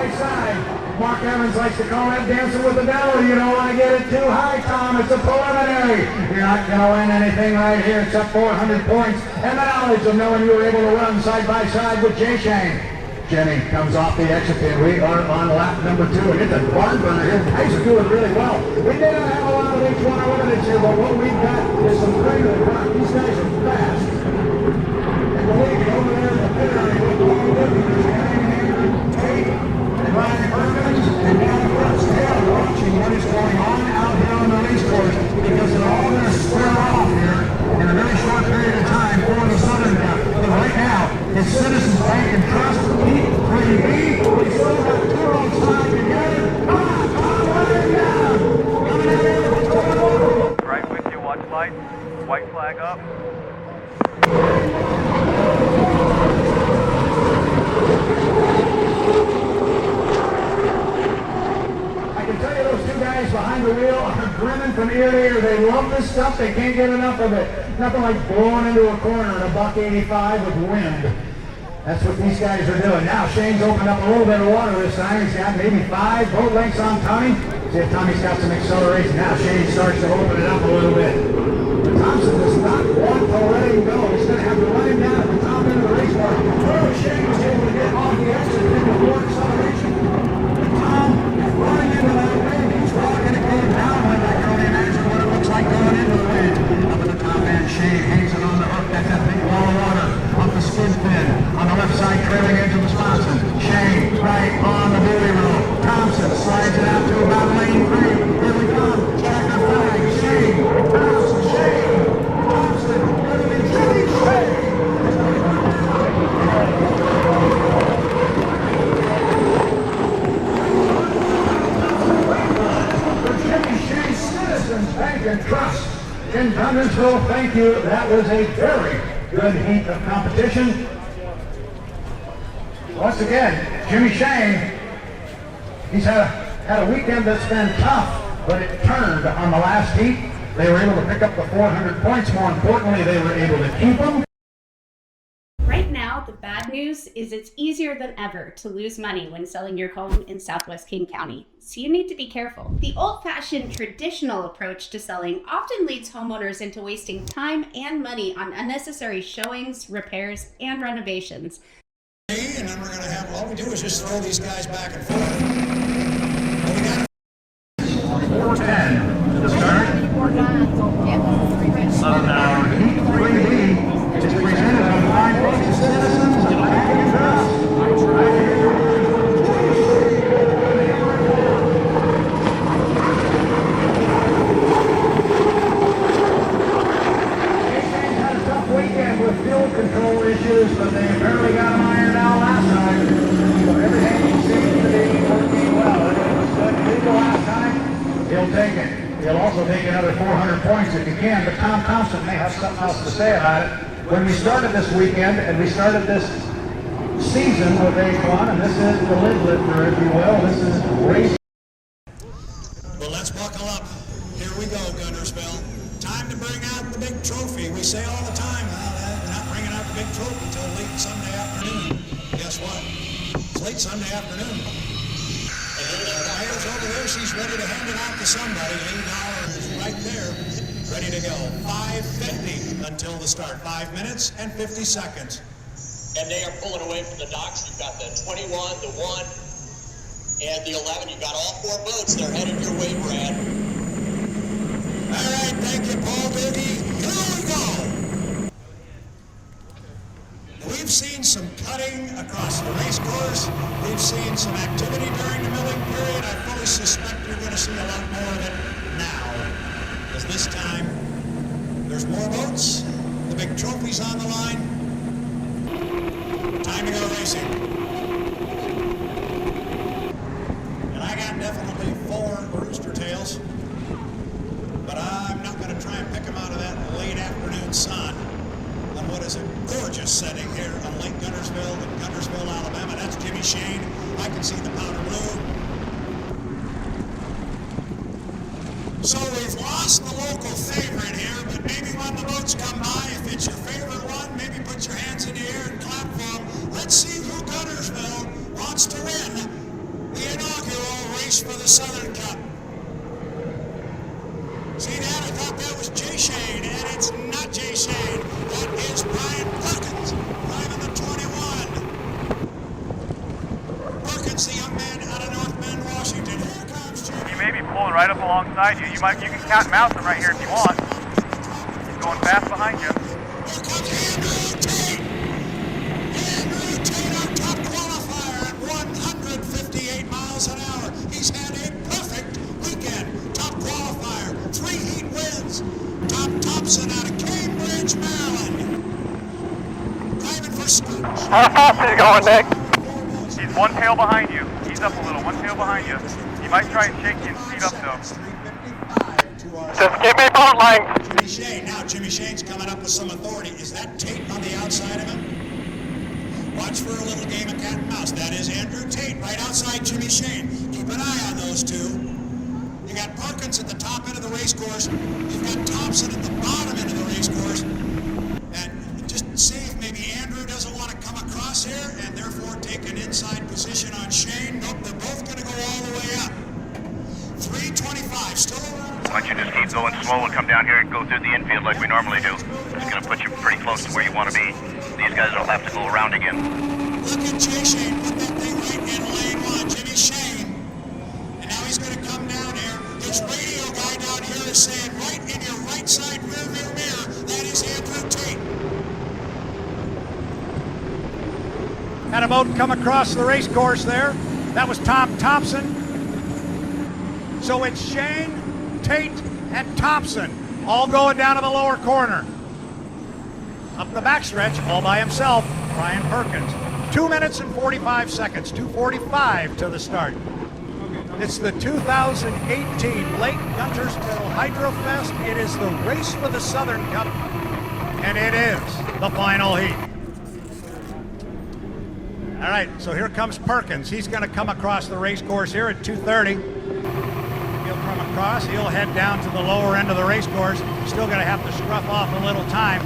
outside. Mark Evans likes to call that dancing with the devil. You don't want to get it too high, Tom. It's a preliminary. You're not going to win anything right here except 400 points and the knowledge of knowing you were able to run side by side with Jay Shane. Jimmy comes off the exit pin. We are on lap number 2, and it's a barn burner here. The guys are doing really well. We may not have a lot of H1 eliminates here, but what we've got is some greater rock. These guys are fast. And believe me, over there in the pit area with Paul Whitney, there's Harry Hager, Tate, and Ryan Perkins, and down the front scale watching what is going on out here on the race course, because they're all going to square off here in a very short period of time for the Southern Cup. But right now, it's Citizens Bank and Trust, E3B. We still have 2 on side together. Come on, let it down. Coming out here, what's going on? Right with you, watch light. White flag up. I can tell you those 2 guys behind the wheel are grinning from ear to ear. They love this stuff. They can't get enough of it. Nothing like blowing into a corner at a $185 with wind. That's what these guys are doing. Now Shane's opened up a little bit of water this time. He's got maybe 5 boat lengths on Tommy. See if Tommy's got some acceleration. Now Shane starts to open it up a little bit. But Thompson does not want to let him go. He's going to have to run him down at the top end of the race car. Where Shane was able to get off the exit and before acceleration. But Tom is running into that wind. He's probably going to go downwind. I can only imagine what it looks like going into the wind. Up at the top end, Shane hangs it on the hook. That's that big wall of water off the skid fin. On the left side, trailing into Wisconsin. Shane right on the buoy roll. Thompson slides it out to about lane 3. Here we come. Checker flag. Shane. Thompson. Shane. Thompson. Jimmy Shane. For Jimmy Shane, Citizens Bank and Trust in Gunnersville. Thank you. That was a very good heat of competition. Once again, Jimmy Shane, he's had a weekend that's been tough, but it turned on the last heat. They were able to pick up the 400 points. More importantly, they were able to keep them. Right now, the bad news is it's easier than ever to lose money when selling your home in Southwest King County, so you need to be careful. The old-fashioned traditional approach to selling often leads homeowners into wasting time and money on unnecessary showings, repairs, and renovations. And then we're going to have, all we do is just throw these guys back and forth. But we got 4:10 to the start. Of our Heat 3D is presented by Fine Road Citizens of Bank Trust. Had a tough weekend with fuel control issues, but they apparently got them ironed out last night. So everything seems to be working well. It was good legal last time. He'll take it. He'll also take another 400 points if he can, but Tom Thompson may have something else to say about it. When we started this weekend, and we started this season with H1, and this is the lid lifter, if you will. This is race. Well, let's buckle up. Here we go, Guntersville. Time to bring out the big trophy. We say all the time, we're not bringing out the big trophy until late Sunday afternoon. Guess what? It's late Sunday afternoon. The mayor's over there. She's ready to hand it out to somebody. $80 is right there, ready to go. 5:50 until the start. 5 minutes and 50 seconds. And they are pulling away from the docks. You've got the 21, the 1, and the 11. You've got all 4 boats. They're headed your way, Brad. All right, thank you, Paul Boogie. Here we go. We've seen some cutting across the race course. We've seen some activity during the milling period. I fully suspect you're going to see a lot more of it now. Because this time, there's more boats. The big trophy's on the line. Time to go racing. And I got definitely 4 rooster tails. But I'm not going to try and pick them out of that late afternoon sun on what is a gorgeous setting here on Lake Guntersville in Guntersville, Alabama. That's Jimmy Shane. I can see the powder blue. So we've lost the local favorite here, but maybe when the boats come by, if it's your favorite one, maybe put your hands in the air and clap for them. Let's see who Guntersville wants to win the inaugural race for the Southern Cup. See that? I thought that was Jay Shane, and it's not Jay Shane. That is Brian Perkins, driving the 21. Perkins, the young man out of North Bend, Washington. Here comes Jimmy. He may be pulling right up alongside you. You can cat and mouse him right here if you want. He's going fast behind you. Here comes Andrew Tate. Andrew Tate, our top qualifier at 158 miles an hour. He's had a perfect weekend. Top qualifier, 3 heat wins. Tom Thompson out of Cambridge, Maryland. Driving for Scooch. How fast is he going, Nick? He's 1 tail behind you. He's up a little, 1 tail behind you. He might try and shake you and speed up though. Just give me boat length. Jimmy Shane. Now Jimmy Shane's coming up with some authority. Is that Tate on the outside of him? Watch for a little game of cat and mouse. That is Andrew Tate right outside Jimmy Shane. Keep an eye on those two. You got Perkins at the top end of the race course. You've got Thompson at the bottom end of the race course. And just see if maybe Andrew doesn't want to come across here and therefore take an inside position on Shane. Nope, they're both going to go all the way up. 325, still around. Why don't you just keep going slow and come down here and go through the infield like we normally do. It's going to put you pretty close to where you want to be. These guys will have to go around again. Look at Jay Shane, put that thing right in lane 1, Jimmy Shane. And now he's going to come down here. His radio guy down here is saying right in your right side rear view mirror, that is Andrew Tate. Had a boat come across the race course there. That was Tom Thompson. So it's Shane, Tate, and Thompson all going down to the lower corner. Up the backstretch, all by himself, Brian Perkins. 2 minutes and 45 seconds, 2:45 to the start. It's the 2018 Lake Guntersville Hydrofest. It is the race for the Southern Cup, and it is the final heat. All right, so here comes Perkins. He's going to come across the race course here at 2:30. He'll come across. He'll head down to the lower end of the race course. Still going to have to scruff off a little time.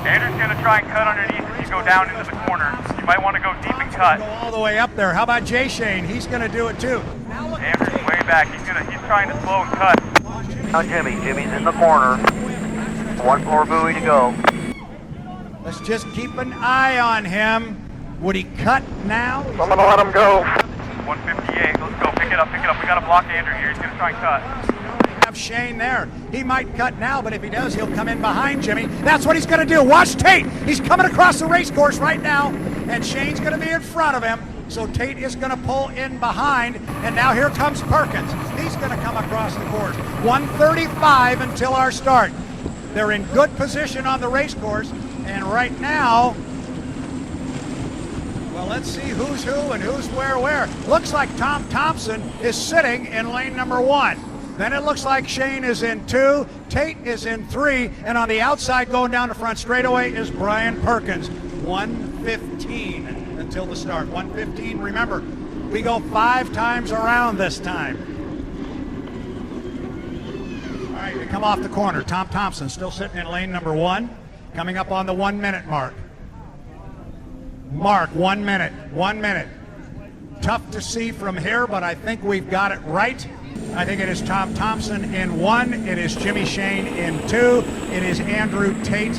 Andrew's going to try and cut underneath as you go down into the corner. You might want to go deep and cut. Go all the way up there. How about Jay Shane? He's going to do it too. Andrew's way back. He's trying to slow and cut. Now Jimmy's in the corner. One more buoy to go. Let's just keep an eye on him. Would he cut now? I'm gonna let him go. 158. Let's go. Pick it up. We got to block Andrew here. He's going to try and cut. Have Shane there. He might cut now, but if he does, he'll come in behind Jimmy. That's what he's going to do. Watch Tate. He's coming across the race course right now, and Shane's going to be in front of him. So Tate is going to pull in behind, and now here comes Perkins. He's going to come across the course. 1:35 until our start. They're in good position on the race course, and right now, well, let's see who's who and who's where. Looks like Tom Thompson is sitting in lane number 1. Then it looks like Shane is in 2, Tate is in 3, and on the outside going down the front straightaway is Brian Perkins. 1:15 until the start. 1:15. Remember, we go 5 times around this time. All right, we come off the corner. Tom Thompson still sitting in lane number 1, coming up on the 1 minute mark. 1 minute. 1 minute. Tough to see from here, but I think we've got it right. I think it is Tom Thompson in 1. It is Jimmy Shane in 2. It is Andrew Tate.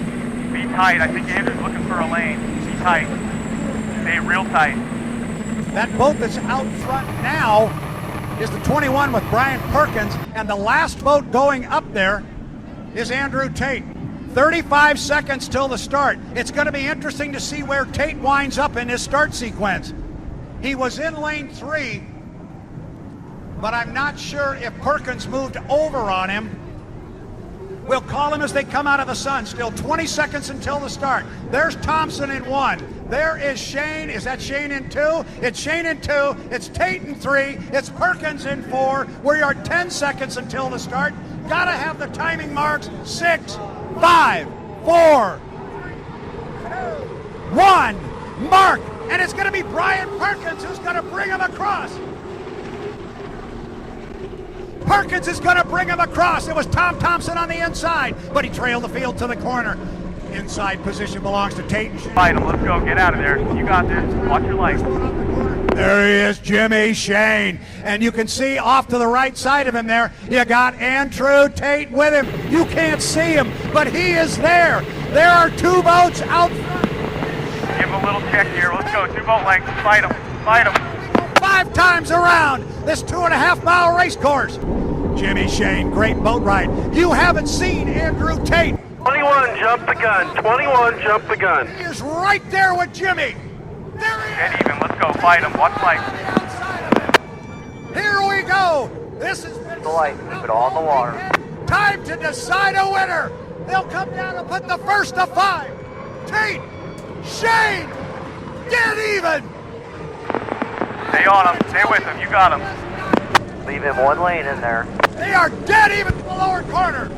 Be tight. I think Andrew's looking for a lane. Be tight. Stay real tight. That boat that's out front now is the 21 with Brian Perkins, and the last boat going up there is Andrew Tate. 35 seconds till the start. It's going to be interesting to see where Tate winds up in his start sequence. He was in lane 3, but I'm not sure if Perkins moved over on him. We'll call him as they come out of the sun. Still 20 seconds until the start. There's Thompson in 1. There is Shane. Is that Shane in 2? It's Shane in 2. It's Tate in 3. It's Perkins in 4. We are 10 seconds until the start. Gotta have the timing marks. 6, 5, 4, 1. Mark. And it's going to be Brian Perkins who's going to bring him across. Perkins is going to bring him across. It was Tom Thompson on the inside, but he trailed the field to the corner. Inside position belongs to Tate. Fight him. Let's go. Get out of there. You got this. Watch your light. There he is, Jimmy Shane. And you can see off to the right side of him there, you got Andrew Tate with him. You can't see him, but he is there. There are 2 boats out front. Give him a little check here. Let's go. 2 boat lengths. Fight him. Fight him. 5 times around this 2.5-mile race course. Jimmy Shane, great boat ride. You haven't seen Andrew Tate. 21, jump the gun. 21, jump the gun. He is right there with Jimmy. There he is. Get even. Let's go. Fight him. Watch light. Here we go. This is The light, keep it all in the water. time to decide a winner. They'll come down and put the first of 5. Tate, Shane, get even. Stay on him. Stay with him. You got him. Leave him 1 lane in there. They are dead even to the lower corner.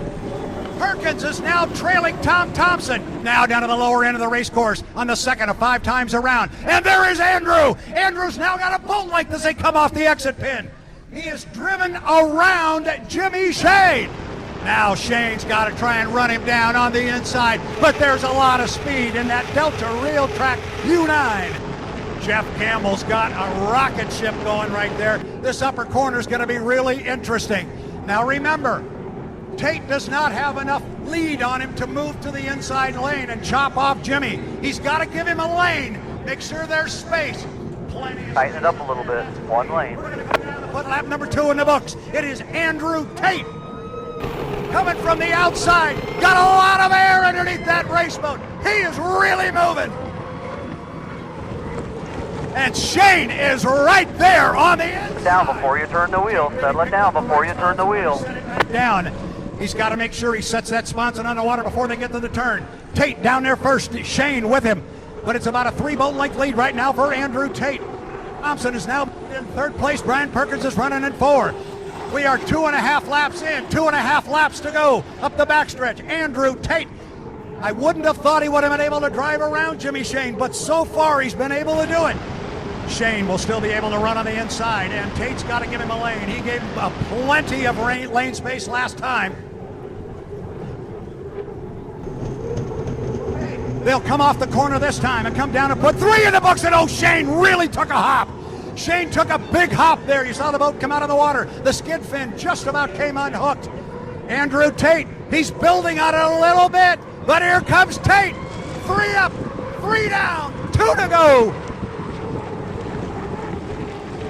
Perkins is now trailing Tom Thompson. Now down to the lower end of the race course on the second of 5 times around. And there is Andrew. Andrew's now got a boat length as they come off the exit pin. He is driven around Jimmy Shane. Now Shane's got to try and run him down on the inside, but there's a lot of speed in that Delta Real Track U9. Jeff Campbell's got a rocket ship going right there. This upper corner is going to be really interesting. Now remember, Tate does not have enough lead on him to move to the inside lane and chop off Jimmy. He's got to give him a lane. Make sure there's space. Plenty of Tighten it up a little bit. 1 lane. We're going to go down to put lap number 2 in the books. It is Andrew Tate coming from the outside. Got a lot of air underneath that race boat. He is really moving. And Shane is right there on the inside. Down before you turn the wheel. Settle it down before you turn the wheel. Set it back down. He's got to make sure he sets that sponson on the water before they get to the turn. Tate down there first. Shane with him. But it's about a 3-boat length lead right now for Andrew Tate. Thompson is now in 3rd place. Brian Perkins is running in 4. We are 2.5 laps in. 2.5 laps to go up the backstretch. Andrew Tate. I wouldn't have thought he would have been able to drive around Jimmy Shane, but so far he's been able to do it. Shane will still be able to run on the inside, and Tate's got to give him a lane. He gave him plenty of lane space last time. They'll come off the corner this time and come down and put 3 in the books, and oh, Shane really took a hop. Shane took a big hop there. You saw the boat come out of the water. The skid fin just about came unhooked. Andrew Tate, he's building on it a little bit, but here comes Tate. 3 up, 3 down, 2 to go.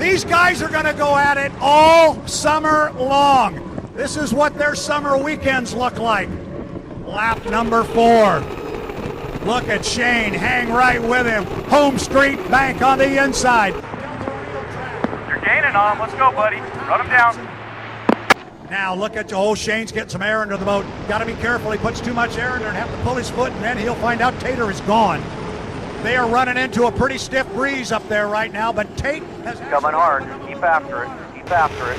These guys are going to go at it all summer long. This is what their summer weekends look like. Lap number 4. Look at Shane, hang right with him. Home Street Bank on the inside. You're gaining on him. Let's go, buddy. Run him down. Now look at, oh, Shane's getting some air into the boat. Got to be careful. He puts too much air in there and have to pull his foot, and then he'll find out Tater is gone. They are running into a pretty stiff breeze up there right now, but Tate has... Coming hard. Keep after it. Keep after it.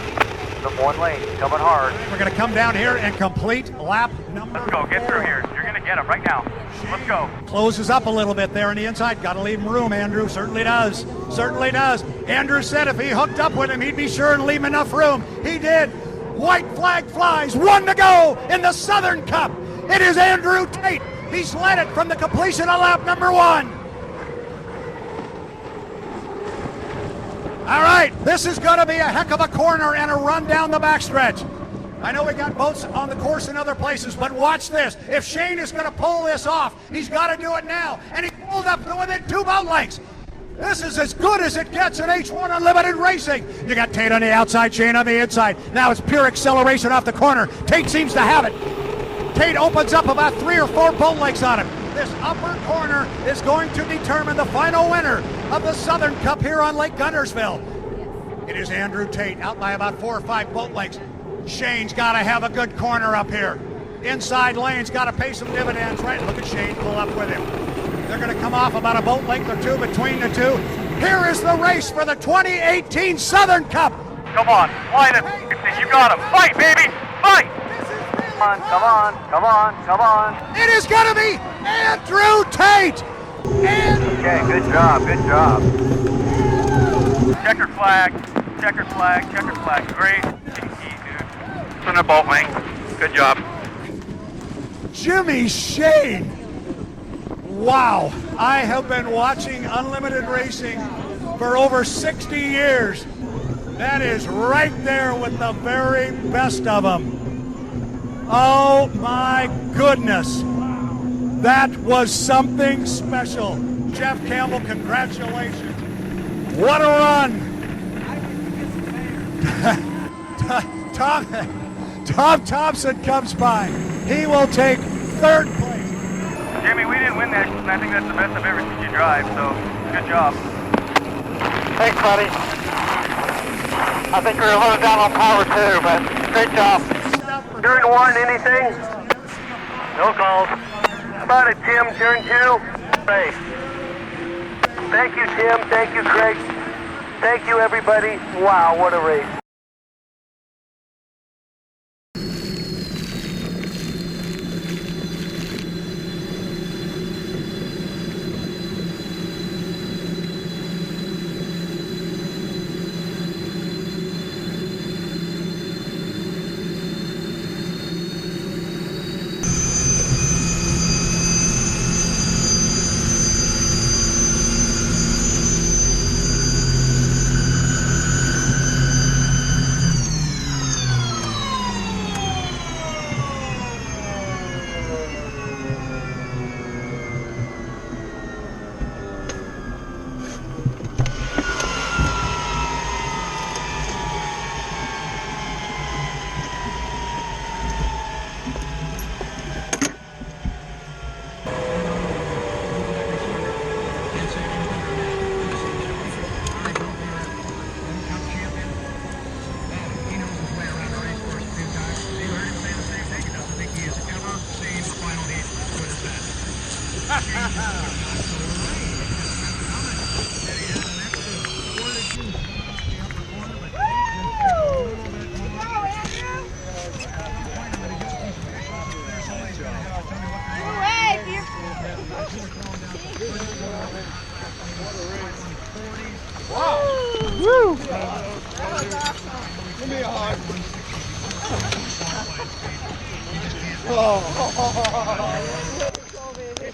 The 1 lane. Coming hard. We're going to come down here and complete lap number... Let's go. Get through here. You're going to get him right now. Let's go. Closes up a little bit there on the inside. Got to leave him room, Andrew. Certainly does. Certainly does. Andrew said if he hooked up with him, he'd be sure and leave him enough room. He did. White flag flies. 1 to go in the Southern Cup. It is Andrew Tate. He's led it from the completion of lap number 1. All right, this is going to be a heck of a corner and a run down the backstretch. I know we got boats on the course in other places, but watch this. If Shane is going to pull this off, he's got to do it now. And he pulled up to within 2 boat lengths. This is as good as it gets in H1 Unlimited Racing. You got Tate on the outside, Shane on the inside. Now it's pure acceleration off the corner. Tate seems to have it. Tate opens up about 3 or 4 boat lengths on him. This upper corner is going to determine the final winner of the Southern Cup here on Lake Guntersville. It is Andrew Tate out by about 4 or 5 boat lengths. Shane's got to have a good corner up here. Inside lane's got to pay some dividends, right? Look at Shane pull up with him. They're going to come off about a boat length or 2 between the 2. Here is the race for the 2018 Southern Cup. Come on. Line it. You got him. Fight, baby. Fight. Come on. Come on. Come on. It is going to be Andrew Tate. Okay, good job. Good job. Checker flag. Checker flag. Checker flag. Great. It's in a boat lane. Good job. Jimmy Shane. Wow. I have been watching Unlimited Racing for over 60 years. That is right there with the very best of them. Oh my goodness. That was something special. Jeff Campbell, congratulations. What a run. Tom Thompson comes by. He will take 3rd place. Jimmy, we didn't win that, and I think that's the best I've ever seen you drive, so good job. Thanks, buddy. I think we're a little down on power too, but great job. Turn 1, anything? No calls. How about it, Tim? Turn 2? Great. Thank you, Tim. Thank you, Craig. Thank you, everybody. Wow, what a race.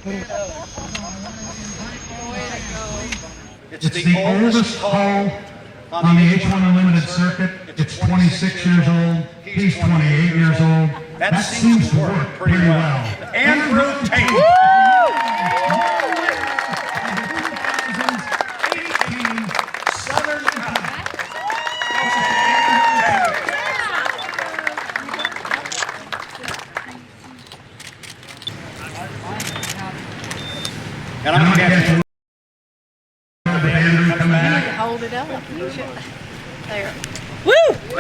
It's the oldest hull on the H1 Unlimited circuit. It's 26 years old. He's 28 years old. That seems to work pretty well. Andrew Tate. 2018 Southern Cup. And I'm going to get Andrew come back. Hold it up. There. There we go.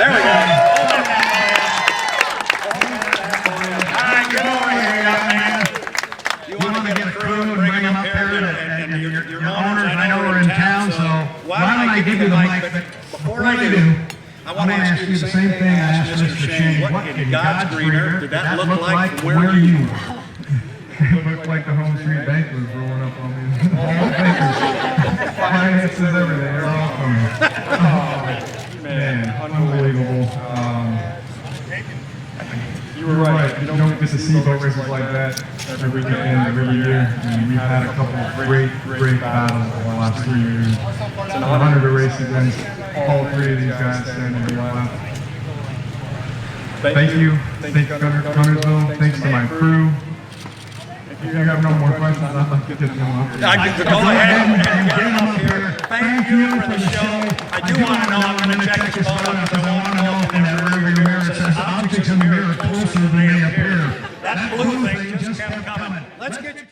All right, get over here, young man. You want to get a crew and bring them up here, and your owners, I know, are in town, so why don't I give you the mic? But before I do, I want to ask you the same thing I asked Mr. Shane. What in God's greener did that look like from where you were? It looked like the Home Street Bank was rolling up on me. All papers, finances, everything. They're all coming. Oh, man, unbelievable. You were right. You don't get to see boat races like that every weekend, every year. And we've had a couple of great battles in the last 3 years. It's an honor to race against all three of these guys standing here left. Thank you. Thank Gunnersville. Thanks to my crew. If you have no more questions, I'd like to get them up. I can go ahead and get them up here. Thank you for the show. I do want to know, I'm going to check this phone out because I want to know if in that rearview mirror it says objects in the mirror closer than they appear. That blue thing just kept coming. Let's get you.